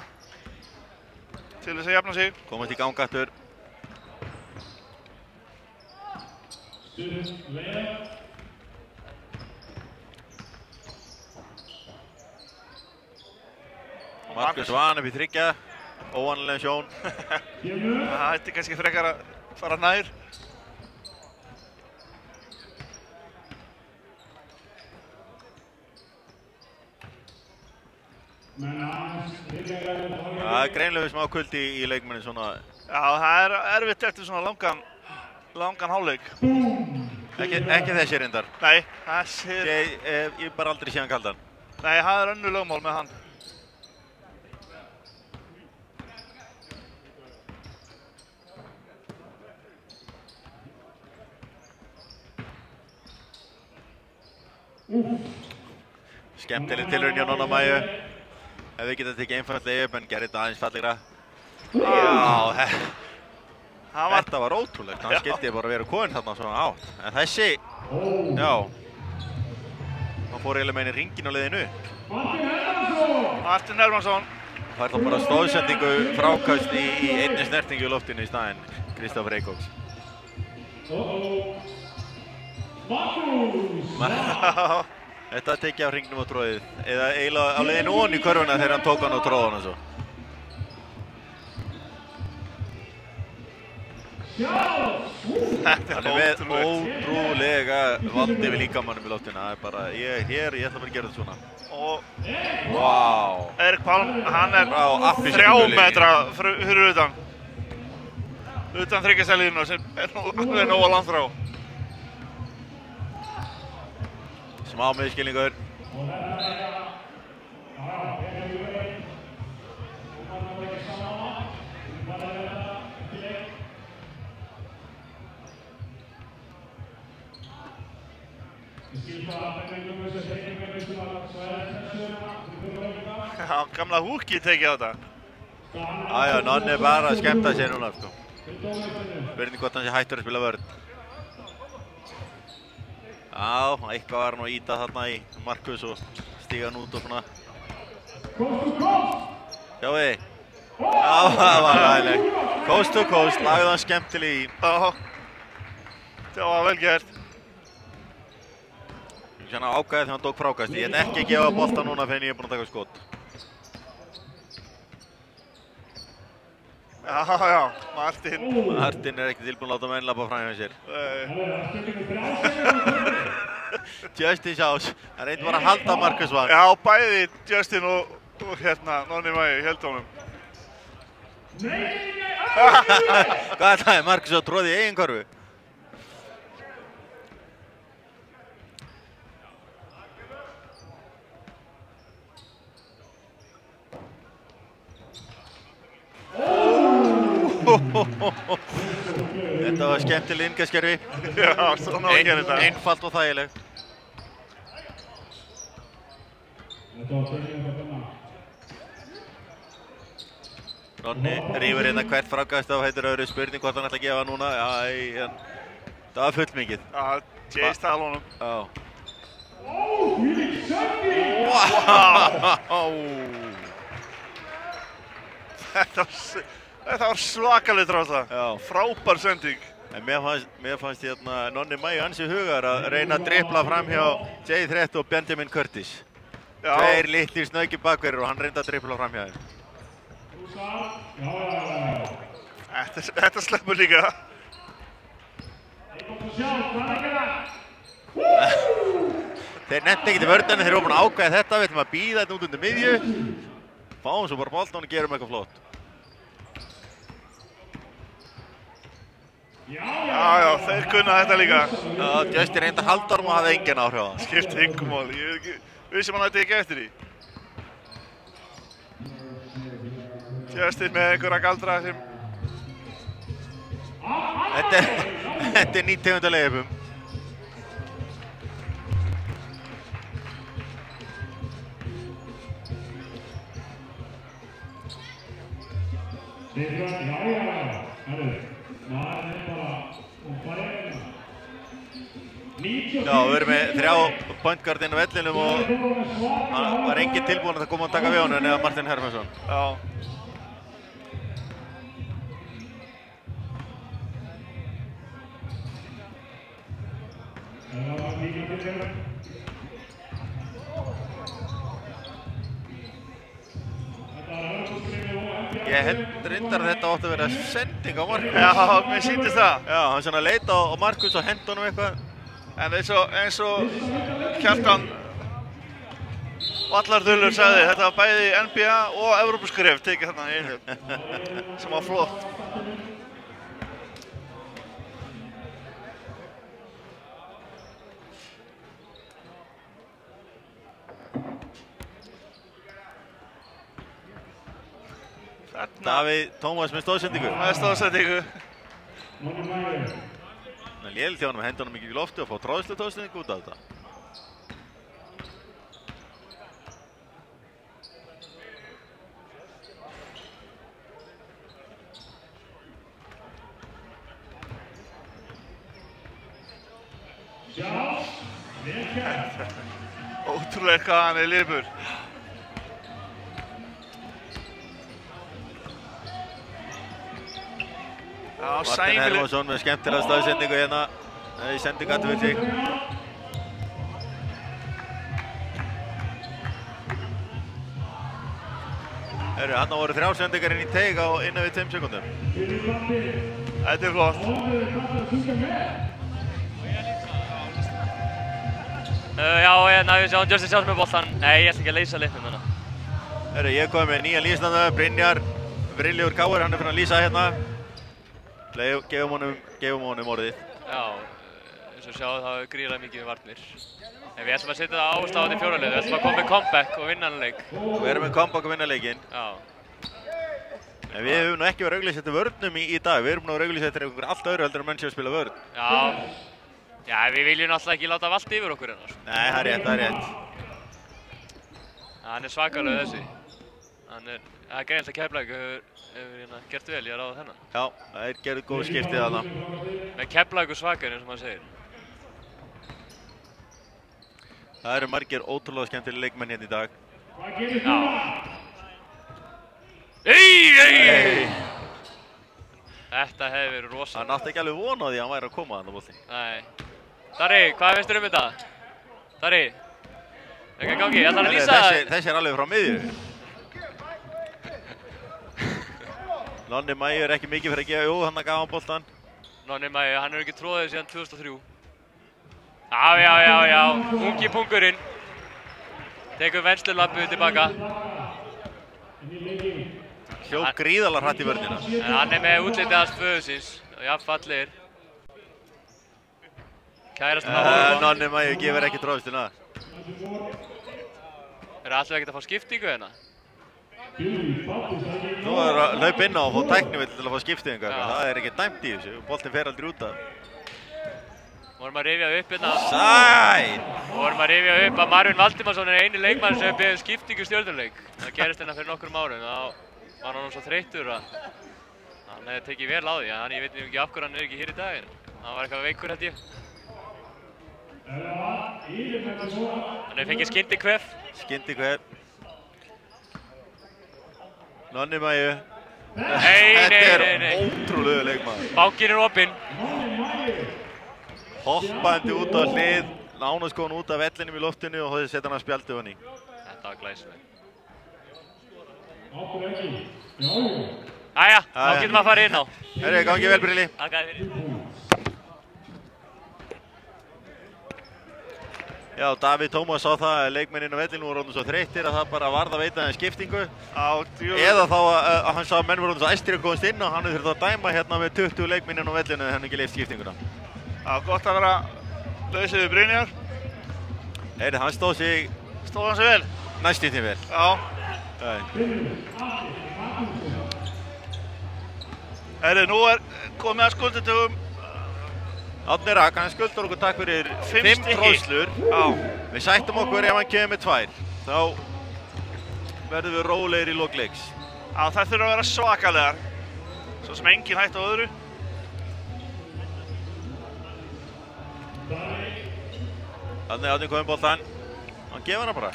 að jafna sig. Komast í gang aftur. Markus Svan upp í 3, óvanlega sjón. Það ætti kannski frekar að fara nær. Það er greinilega smá kuldi í leikmennin svona. Já, það er erfitt eftir svona langan hálfleik. Ekki þessi reyndar. Nei, þessi Ég bara aldrei séð hann kaldan. Nei, það er önnur lögmál með hann. Skemmtileg tilraun hjá Nonna Mæju. Hefði getað tekið einfaldlega upp en gerði þetta aðeins fallegra. Já, þetta var ótrúlegt. Hann skildi bara að vera komin þarna svona átt. En þessi, já. Hann fór eiginlega með henni hringinn á leiðinu upp. Martin Hermansson. Það er þá bara stóðsendingu frákast í einni snertingu í loftinu í staðinn. Kristoffer Eikóks. Þetta tekið á hringnum og tróðið. Eða eiginlega á leiðinu onni í körfuna þegar hann tók hann og tróð hann svo. Hann er með ótrúlega valdi við líkamannum í loftinu. Það er bara, ég ætla bara að gera þetta svona. Og Vá. Erik Palm, hann er 3 metra fyrir utan þryggjastælíðinu sem er alveg nóg að landfrá. Smá miðskilningur. Já, gamla húkið tekið á þetta. Jájá, Nonni er bara að skemmta sér núna, sko. Spurning hvort hann sé hættur að spila vörn. Já, eitthvað var hann að íta þarna í Markus og stíga hann út og svona. Sjáu þið. Já, það var ræðilegt. Coast to coast, lagði hann skemmtileg í. Já, það var vel gert. Svona ágæði þegar hann tók frákast. Ég ætla ekki að gefa bolta núna fyrir ég er búinn að taka skot. Já, Martin er ekki tilbúinn að láta menn labba fram hjá sér. Justin Sjás, hann reyndi bara að halda Markus Svan. Já, bæði Justin og Nonni Mæju héldu honum. Hvað er það? Markus að tróði í eigin korfu. skemmtileg inngaskerfi. Já, svona á að gera þetta. Einfalt og þægileg. Nonni rífur hérna hvert frákast af heitur öðru spurning hvort hann ætla að gefa núna. Já, það var fullmikið. Já, Jay stál honum. Já. Þetta var svakaleg drása. Já. Frábær sending. En mér fannst hérna Nonni Mæju ansi hugar að reyna að dribbla fram hjá Jay Threat og Benjamin Curtis. Já. Tveir litlir snöggir bakverðir og hann reyndi að dribbla fram hjá þeim. Þetta sleppur líka. Þeir nefndi ekki til vörðinu, þeir eru búin að ákveða þetta, við ætlum að bíða þetta út undir miðju. Fáum svo bara boltan og gerum eitthvað flott. Já, þeir kunna þetta líka. Já, Justin reyndi að halda honum og hafði engin áhrif á það. Skipti engum máli, ég veit ekki, vissum hann ætti ekki eftir því. Justin með einhverja galdra sem... Þetta er nýtt tegund af leikjum. Já, við erum með 3 point guard inn á vellinum og það var enginn tilbúinn að koma og taka við honum eða Martin Hermansson. Já. Ég held reyndar að þetta átti að vera sending á Markus. Já, mér sýndist það. Já, hann svona leita á Markus og henda honum eitthvað. En eins og Kjartan Vallardullur sagði, þetta var bæði NBA og Evrópuskref tekið þarna í einu. Sem var flott. Davíð Tómas með stóðsendingu. Með stóðsendingu. Það er lélitt hjá honum að henda honum ekki í lofti og fá tróðslu stóðsendingu út af þetta. Ótrúlega hvað hann er lifur. Martin Hermansson með skemmtilega stóðsendingu hérna í sendingatu fyrir sig. Hann voru 3 sendingar inn í teig á innan við 5 sekúndum. Þetta er flott. Já, við sjáum Justin sjálf með boltan. Nei, ég ætla ekki að leysa leiknum hérna. Ég kom með nýjan lýsnanda, Brynjar Brynleifur Káur, hann er fyrir að lýsa hérna. Gefum honum orðið. Já, eins og sjáðu það er gríðarlega mikið við varnir. En við ætlum að setja það áherslu á þetta í fjóraleik. Við ætlum að koma með comeback og vinna hann leik. Við erum með comeback og vinna leikinn. Já. En við höfum nú ekki verið að auglýsa eftir vörnum í dag. Við erum nú að auglýsa eftir einhver allt öðru heldur en menn sem spila vörn. Já, við viljum náttúrulega ekki láta valda yfir okkur hérna. Nei, það er rétt. Hann er svakalega þessi. Það er greinilegt að Keflavík hefur gert vel í að ráða þennan. Já, það gerðu góð skiptið þarna. Með Keflavík svakar eins og maður segir. Það eru margir ótrúlega skemmtilega leikmenn hérna í dag. Já. Ei! Þetta hefði verið rosalega. Hann átti ekki alveg von á því að hann væri að koma þarna bolti. Nei. Darri, hvað finnst þér um þetta? Darri? Ekki að gangi, ég ætla að lýsa það. Þessi er alveg frá miðju. Nonni Mæju er ekki mikið fyrir að gefa, jú, hann gaf hann boltan. Nonni Mæju, hann er ekki tróðið síðan 2003. Já, ungi pungurinn. Tekur venslulappu tilbaka. Hljóp gríðarlega hratt í vörnina. En hann er með útlitið hans föðusins, jafn fallegir. Kærastan að horfa. Nonni Mæju gefur ekki tróðstina. Eru allir ekkert að fá skiptingu hérna? Nú er að hlaupa inn á og fá tæknivill til að fá skiptingu. Það er ekki dæmt í þessu. Boltinn fer aldrei út af. Vorum að rifja upp hérna. Vorum að rifja upp að Marvin Valdimarsson er eini leikmann sem beðið skiptingu Stjörnuleik. Það gerist hérna fyrir nokkrum árum. Þá var hann svo þreyttur að hann hefði tekið vel á því. Ég veit ekki af hverju hann er ekki hér í dag. Hann var eitthvað veikur held ég. Hann hefði fengið skyndikvef. Skyndikvef. Nonni Mæju. Nei. Þetta er ótrúlega leikmaður. Bankinn er opinn. Hoppandi út á hlið, nánast góðan út af vellinum í loftinu og setja hann að spjaldi hann í. Þetta var glæsilegt. Jæja, þá getum við að fara inn á. Herri, gangi vel Brilli. Takk fyrir. Já, Davíð Tómas sá það að leikmenninn á vellinu voru orðin svo þreyttir að það bara varð að veita þeim skiptingu. Eða þá að hann sá að menn voru orðin svo æstir að komast inn og hann þurfti að dæma hérna með 20 leikmenninn á vellinu en hann ekki leyft skiptinguna. Já, gott að vera lausið við Brynjar. Heyrðu, hann stóð sig vel? Næstum því vel. Já. Heyrðu, nú er komið að skuldadögum. Árni Rakk, hann skuldar okkur takk fyrir 5 tróðslur. Við sættum okkur ef hann kemur með 2. Þá verðum við rólegir í lok leiks. Já, það þurfa að vera svakalegar. Svo sem engin hætt á öðru. Þannig að Árni komið boltan. Hann gefur hana bara.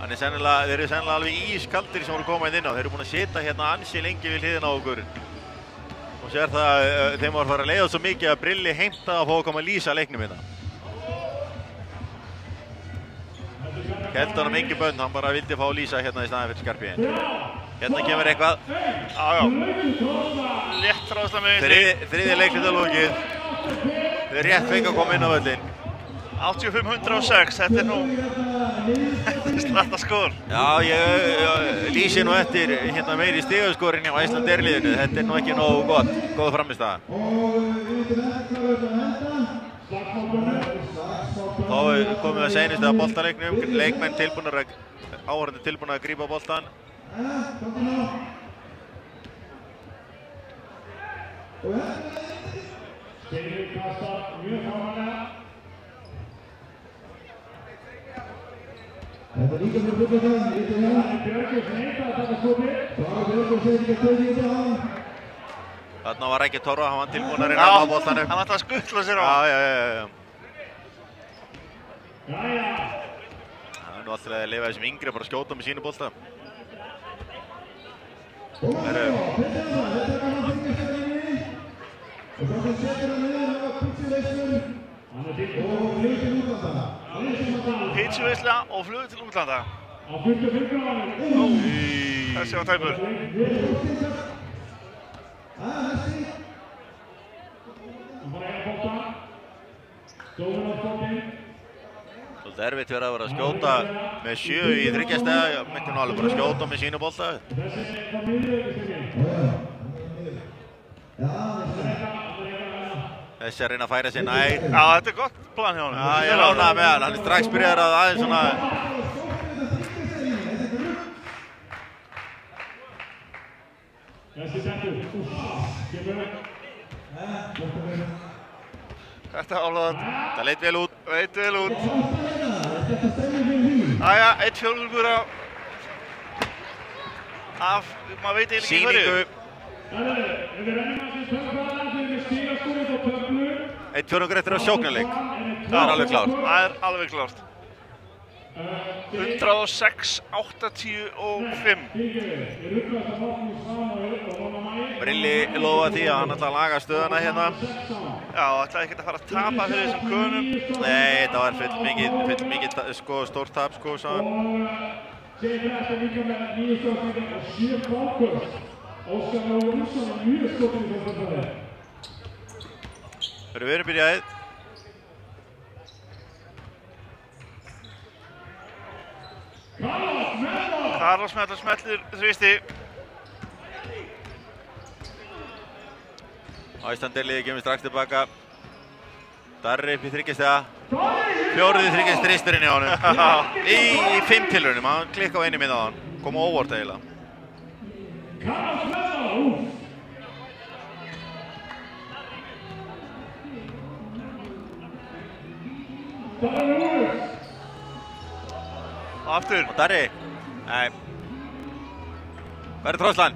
Þeir eru sennilega alveg ískaldir sem voru komað inn á. Þeir eru búin að sitja hérna ansi lengi við hliðina á okkur. Og sér það að þeim var að fara að leiða svo mikið að Brilli heimtaði að fá að koma að lýsa leiknum hérna. Held honum engin bönn, hann bara vildi fá að lýsa hérna í staðinn fyrir Skarphéðinn. Hérna kemur eitthvað. Létt tróðsla með vinstri. Þriðji leikhluta lokið. Þeir rétt fengu að koma inn á völlinn. 85-106, þetta er nú slatta skor. Já, ég lýsi nú eftir hérna meiri stigaskorinni á Icelandair-liðinu. Þetta er nú ekki nógu gott, góð frammistaða. Þá komum við að seinustu að boltaleiknum. Leikmenn áhorfendur tilbúnir að grípa boltan. Þetta er líka fyrir Björgvin, líka hérna. Björgvin neitaði að taka skotið. Björgvin segir ekki að stöðja í hann. Þarna var ekki Torfa, hann var tilbúinn að reyna að ná boltanum. Hann ætlaði að skuttla sér á. Já. Það er nú alltaf að lifa þessum yngri bara að skjóta með sínu bolta. Og svo sem setur hann niður, hann var pizzuveislu og flug til útlanda. Pizzuveisla og flug til útlanda. Á 45 gráður. Þessi var tæpur. Næsti. Hann bara eiga bolta. Stóður á skotinn. Svolítið erfitt verið að vera að skjóta með 7 í 3 stega. Ég myndi nú alveg bara að skjóta með sínu bolta. Þessi að reyna að færa sér nær. Já, þetta er gott plan hjá honum. Já, ég er ánægður með hann. Hann er strax byrjaður að aðeins svona... Þetta álaðan. Það leit vel út. Leit vel út. Jæja, 1/4 af, maður veit eiginlega ekki hverju. 1/4 eftir á sjóknarleik. Það er alveg klárt. Það er alveg klárt. 106-85. Brilli lofa því að hann ætla að laga stöðuna hérna. Já, ætlaði ekkert að fara að tapa fyrir þessum könum. Nei, þetta var full mikið stórt tap, sko, sá hann. Við erum byrjaðið. Karol smellir þrýsti. Icelandair-liðið kemur strax tilbaka. Darri upp í 3 stiga. 4. 3 þristurinn í honum. Í 5 tilraunum, hann klikka á einu minna á hann. Kom á óvart eiginlega. Aftur. Og Darri. Nei. Hvað tróðslan?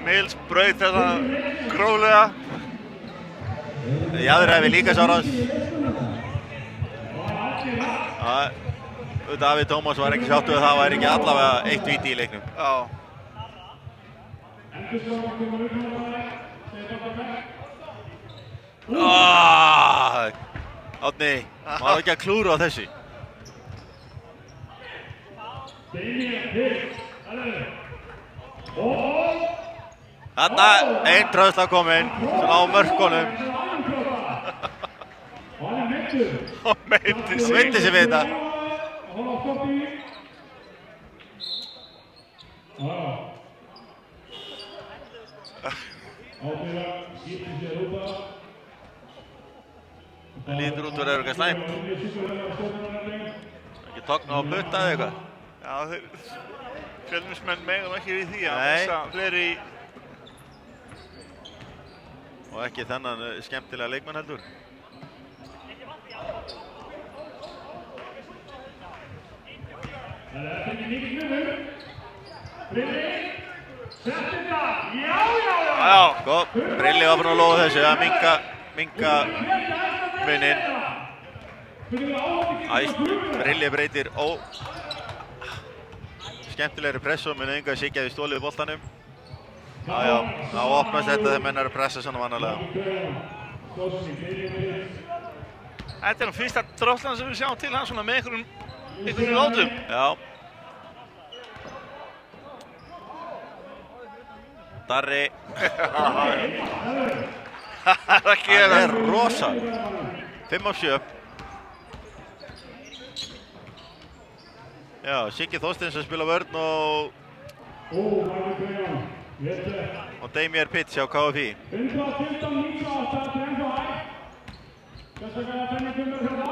Mills braut þetta gróflega. Jaðræfi líka Sáráns. Davíð Tómas var ekki sáttur að það væri ekki allavega 1 víti í leiknum. Já. Árni, maður ekki að klúra á þessu. Þarna einn tröðsla kominn, svona á mörkunum. Og meiti sig. Meiti sig við þetta. Það lítur út fyrir eitthvað slæmt. Ekki togna á butta eða eitthvað. Já, þeir Fjölnismenn megum ekki við því að Nei. missa fleiri Og ekki þennan skemmtilega leikmann heldur. Það ekki mikið knöfur. Friðrik, sett þetta, já! Góð, Brilli var búinn að lofa þessu að minka muninn. Brilli breytir skemmtilegri pressu, mun enga að Sigga við stólið boltanum. Já, þá opnast þetta þegar menn eru að pressa svona vanalega. Þetta er fyrsta tróðslan sem við sjáum til hann svona með einhverjum látum. Já. Darri. Það er rosa. 5 af 7. Já, Siggi Þorsteins að spila vörn og Damir Pitts hjá KFI. 115-98 til NFI. Sérstaklega 55 hérna.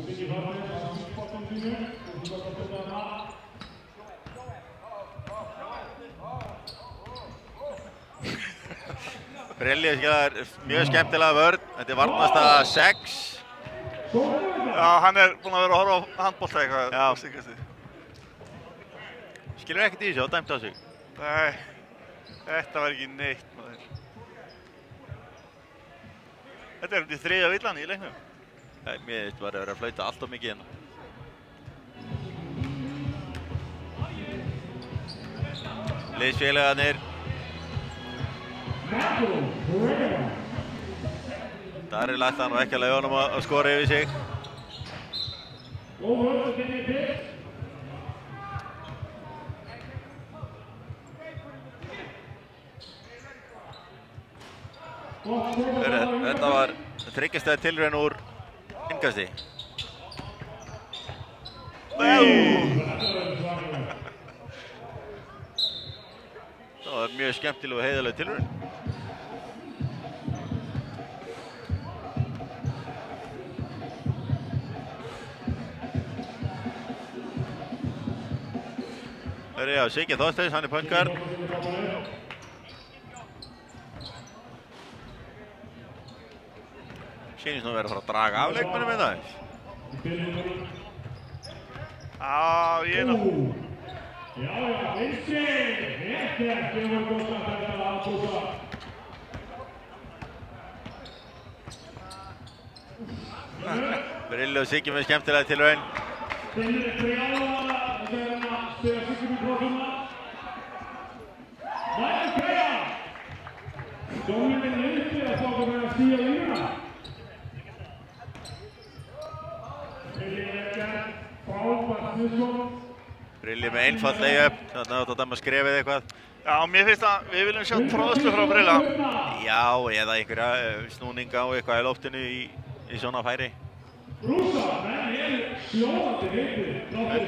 Siggi Þorsteins á spottum sínu. Brilli er mjög skemmtilega vörn. Þetta er varnarstaða 6. Já, hann er búinn að vera að horfa á handbolta eitthvað. Já. Skilur ekkert í þessu og dæmt á sig. Nei, þetta var ekki neitt maður. Þetta er um því 3. villan í leiknum. Nei, mér finnst bara að vera að flauta allt of mikið hérna. Liðsfélagarnir. Darri lætti hann og ekki að leyfa honum að skora yfir sig. Þetta var 3 stiga tilraun úr innkasti. Það var mjög skemmtileg og heiðarleg tilraun. Já, Siggi Þorsteins, hann er point guard. Sýnist nú að vera að fara að draga af leikmennum með það. Já, ég er nú. Já, vinstri, rétt gefur góðan þetta aðbúsa. Brilli og Siggi með skemmtilega tilraun. Finnir Freyjála, þetta er hann að spila Siggi í prófuna. Mæður Freyja! Dómurinn uppi að fá að vera að stíga línuna. Brilli frábært Nilsson. Brilli með einfalt layup, þannig að þetta maður skrefið eitthvað. Já, mér finnst að við viljum sjá tróðslu frá Brilla. Já, eða einhverja snúninga og eitthvað í loftinu í svona færi. Brúsar, menn eru sjóðandi heitir.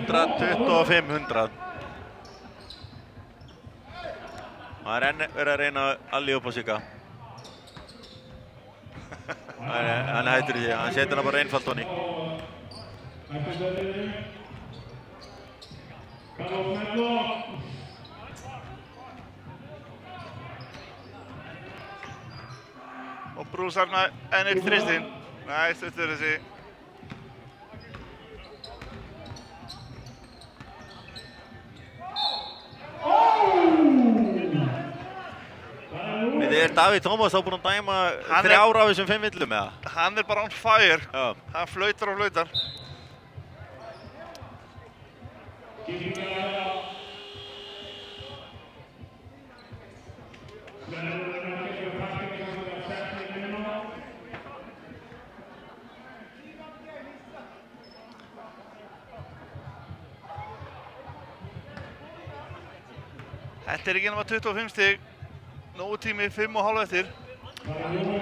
125-100. Það enn verið að reyna að alli upp á Sigga. Hann hættur í því, hann setur hann bara einfalt honni. Og Brúsar með enn eitt þristinn. Nei, stuttur þessi. Er Davíð Tómas þá búinn að dæma 3 af þessum 5 villum eða? Hann er bara on fire. Já. Hann flautar og flautar. Þetta er ekki nema 25 stig. Nógu tími 5,5 eftir.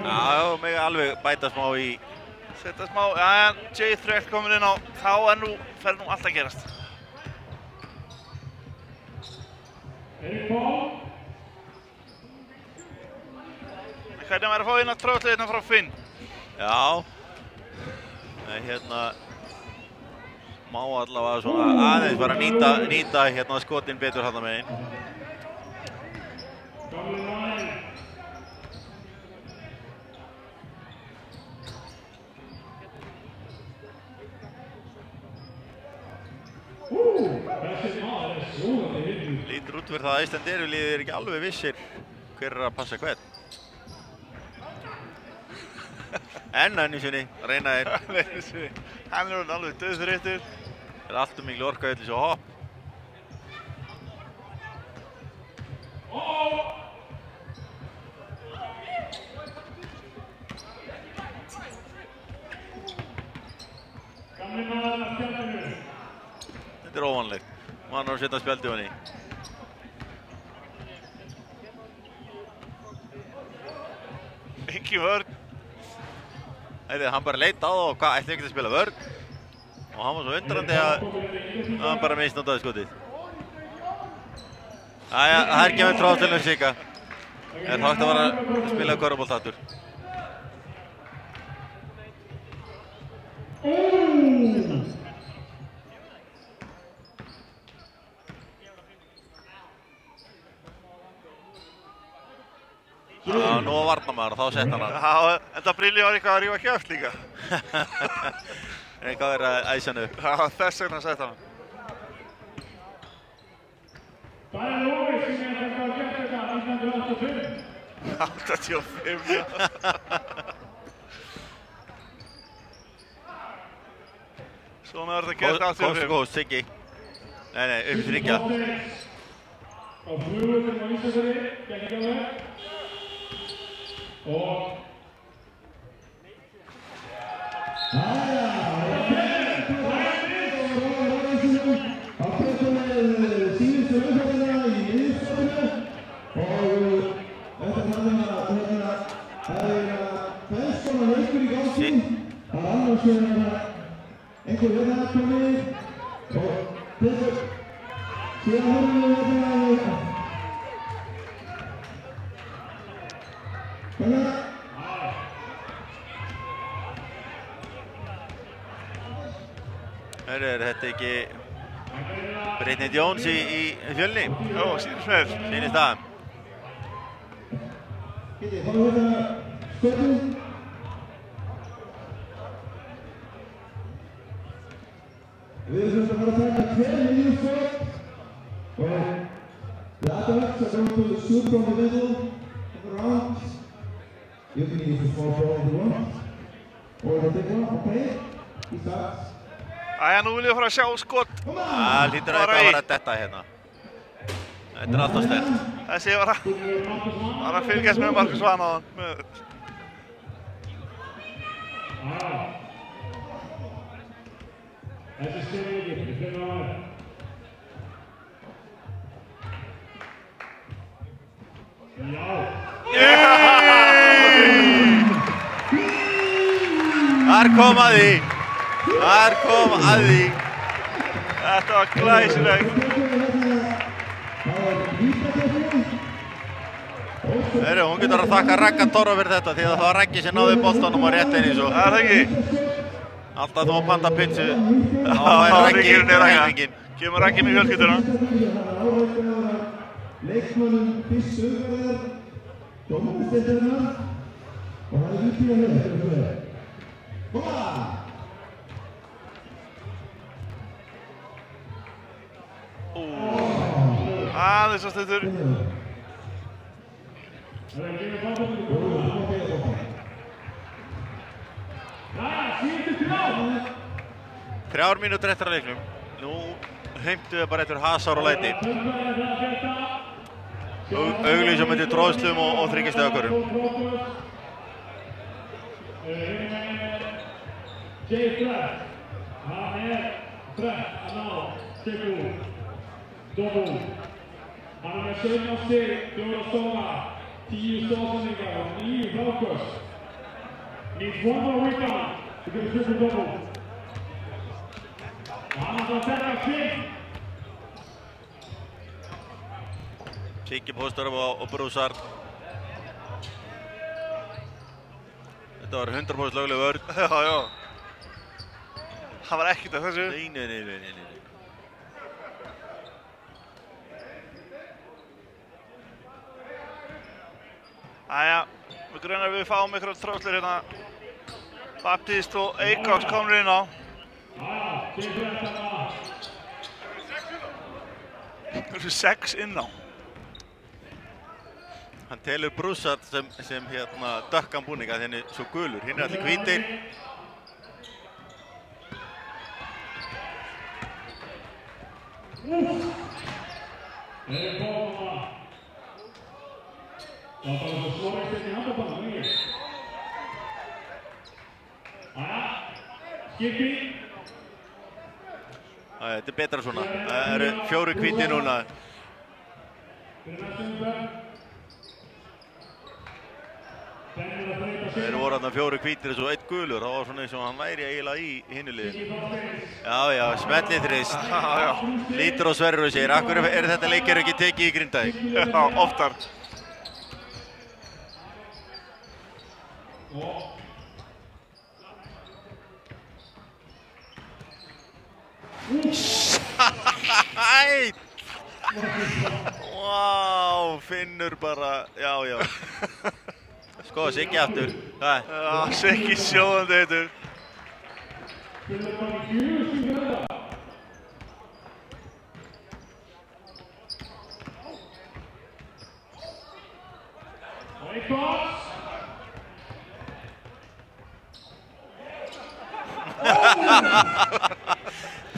Já, mig alveg bæta smá í. Setja smá, já, Jay Threat komin inn á. Þá fer nú allt að gerast. Hvernig væri að fá inn að tróðlega hérna frá Finn? Já. En hérna má allavega svona aðeins bara nýta hérna skotin betur þarna megin. Lítur út fyrir það að Icelanderu-liðið er ekki alveg vissir hver er að passa hvern. Enn einu sinni, reyna þeir. Hann er alveg dauðþreyttur. Það er allt mikil orka í þessu hopp. Þetta er óvanlegt. Mann að setja spjaldi á henni. Engi vörn. Hann bara leit á það og hvað ætti ekki að spila vörn. Og hann var svo undrandi að hann bara misnotaði skotið. Jæja, það er gefið tráðstölu Sigga. En þá ætti að vera að spila körfubolt aftur. Já, nú var varnarmaður og þá sett hann hann. Já, þetta Brilli var eitthvað að rífa kjátt líka. Eitthvað að vera að æsa hann upp. Já, þess vegna sett hann. Það er Lóri sem er þetta að geta þetta 1985. 85, já. Svona er þetta gert 85. Góð, Siggi. Nei, upp í þriggja. Á flugvöldum á Ísafirði, geggjum og Er þetta ekki Brittany Jones í Fjölni? Jó, sýnist mér. Sýnist það. Við erum að fara að taka 2 miðjumskot og the adults are going to shoot from the middle of the round. You can use a small ball if you want. Or the big one, okay? He starts. Æja, nú vil ég fara að sjá skot. Það hlýtur að eitthvað að vera detta hérna. Þetta er alltaf sterkt. Þessi var að fylgjast með Markus Vana á hann. Þessi styrði ekki, við finnum á það. Þar kom að því. Þar kom að því. Þetta var glæsilegt. Hún getur að þakka Ragga Torfa fyrir þetta því að það var Raggi sem náði boltanum á rétt einu svo. Það ekki. Alltaf þú að panta pizzu. Þá fær Raggi helminginn. Kemur Raggi með fjölskylduna. Leikmönnum fyrst umferðar, dómarastéttarinnar og það út í að höfða. Koma! Aðeins að stuttur. Þrjár mínútur eftir að leiknum. Nú heimtu við bara eftir hasar og læti. Auglýsa myndi tróðslum og þryggjastæðakörrum. Jay Fred. Hann Fred að ná. Tekur. Dobbel. Hann með 17 stig, 4 stóra, 10 stóðsendingar og 9 fráköst. Needs one more rebound to get a triple double. Og hann að þetta King. Siggi Póstorf og Broussard. Þetta var 100% lögleg vörn. Já. Það var ekkert af þessu. Nei. Æja, við grunar við fáum ykkur tróðslur hérna. Baptist og Eikoks komur inn á. Það eru 6 inn á. Hann telur Broussard sem dökkan búninga þenni svo gulur. Hinn allir hvítir. Það bara svo slóið þetta í handabannum, ekki? Skipti. Þetta betra svona. Það eru 4 hvítir núna. Það eru voru þarna 4 hvítir og svo 1 gulur. Það var svona eins og hann væri eiginlega í hinni liðinu. Já, smellið þrist. Lítur á Sverrir og segir, akkur þetta leikir ekki tekið í Grindavík? Já, oftar. Sæt! Vá, Finnur bara, já. Sko, Siggi aftur. Já, Siggi sjóðandi heitur.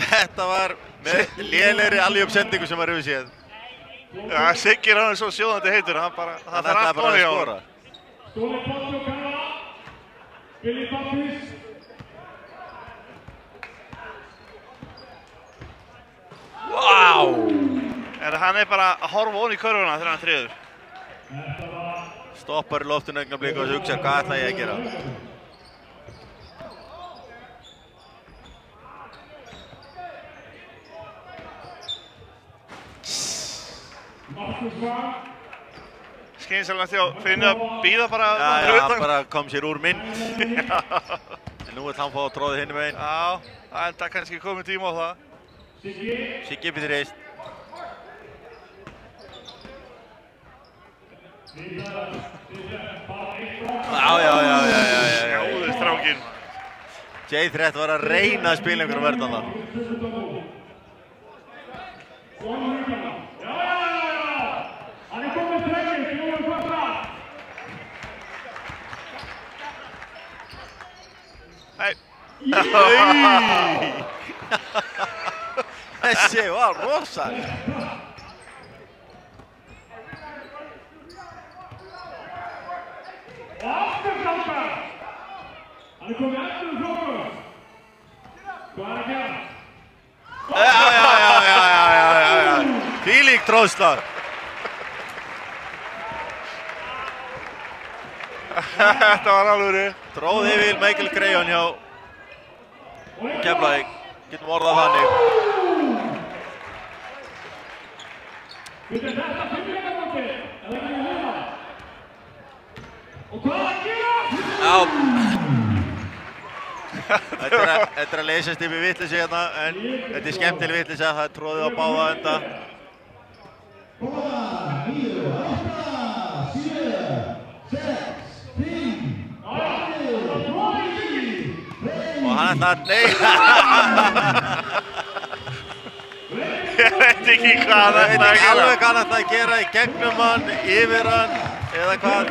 Þetta var með lélegri allíuppsendingu sem var yfir séð. Já, Siggi er hann svo sjóðandi heitur, það þarf allt bara að skora. Stóli Baptist og Kanada. Billy Baptist. Vá! Hann er bara að horfa ofan í körfuna þegar hann þriður. Stoppar í loftinu augnablik og hugsa hvað ætla ég að gera. Skynsamlega þjó, Finnur að býða bara Já, hann bara kom sér úr mynd. En nú vill hann fá að tróði hinum einn. Já, það enda kannski komið tíma á það. Siggi upp í þrist. Já. Sjáðu strákinn. Jay Threat var að reyna að spila einhverjum verðan það. Hann er komið trekið, Jóhann Kvastra. Nei. Þessi var rosalega. Og aftur frábær. Hann er komið eftir frábær. Hvað er að gera? Já. Þvílík tróðsla. Þetta var alvöru. Tróði yfir Michael Graham hjá Keflavík, getum orðað þannig. Þetta fimmleikabanki, er það ekki hérna? Og hvað að gera? Já. Þetta að leysast yfir vitleysi hérna, en þetta skemmtileg vitleysi að það tróðið á báða enda. 9, 8, 7, 6, 5, 8, 9. Og hann ætlar, nei. Ég veit ekki hvað hann ætlaði að gera. Ég veit ekki alveg hvað hann ætlaði að gera í gegnum hann, yfir hann, eða hvað.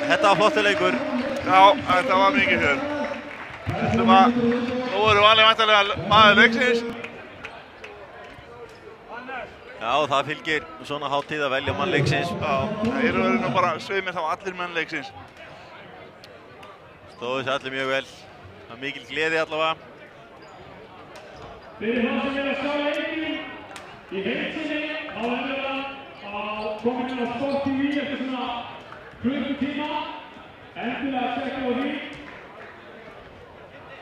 Þetta var flottur leikur. Já, þetta var mikið fjör. Nú eru Valur væntanlega maður leiksins. Já, það fylgir svona hátíð að velja mann leiksins. Já, það eru nú bara sveimir þá allir menn leiksins. Stóðu sér allir mjög vel. Það er mikil gleði allavega. Fyrir það sem að sjá leikinn í heilsinni, þá að koma inn á Sport TV eftir svona klukkutíma. Endilega að tjekka á því.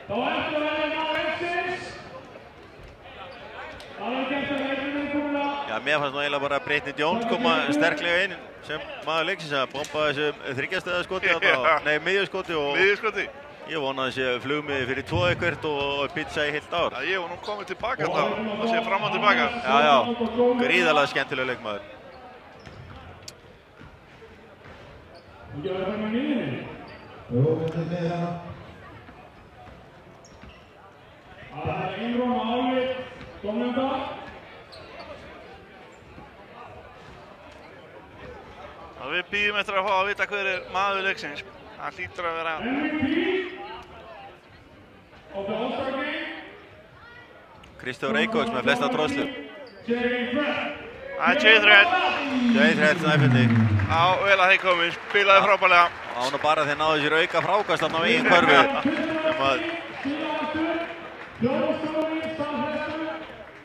Þá eftir að velja maður leiksins. Það gert að leikinn komuna. Já, mér fannst nú eiginlega bara að Brittany Jones koma sterklega inn sem maður leiksins að bomba þessu þryggjastæðaskoti nei, miðjuskoti og miðjuskoti. Ég vona að það sé flugmiði fyrir 2 eitthvert og pizza í heilt ár. Já, ég var nú komið tilbaka þá, það sé fram og tilbaka. Já, gríðarlega skemmtilega leikmaður. Þú gjör það með miðinni? Jú, þetta er með það. Það er einróma álit dómnefnda. Við bíðum eftir að fá að vita hver er maður leiksins. Það hlýtur að vera Kristján Reykjavík með flesta tróðslu. Það er J-Thread. J-Thread Snæfelli. Já, vel að þeir komið, spilaði frábærlega. Það var nú bara þeir náðu sér auka frákast þarna á eigin körfu.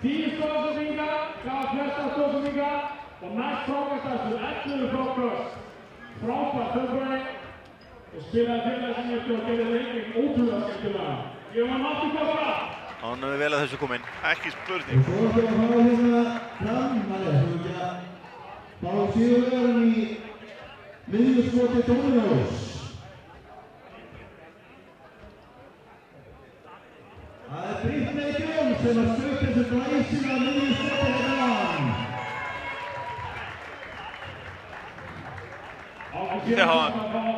10 stóðsendingar, gaf flesta stóðsendingar og næst frákastastu 11 frákast. Frábært þörfræði og spilaði félagsinnistu og gerði leikinn ótrúlega skemmtilega. Ég var náttúrulega bara. Hann er vel að þessu kominn. Ekki spurning. Og svo ætlum við að fá hérna fram, svo ekki að fá sigurvegarann í miðjuskoti Dominos. Það er Brittany Jones sem að skaut þessu glæsilega miðjuskoti hérna. Já,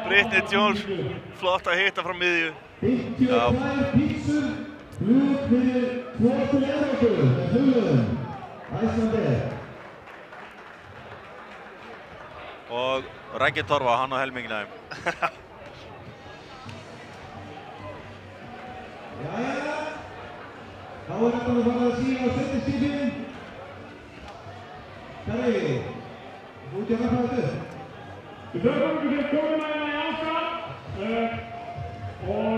Brittany Jones, flott að hitta frá miðju. 52 pítsur, flug fyrir 2 til Evrópu með flugum. Æslandi. Og Rækki Torfa, hann á helmingina. Jæja, þá er þetta að fara að sína á setjastífinn. Kari, þú ert að ræða þetta upp. Við þökkum fyrir komuna hérna í Áskar og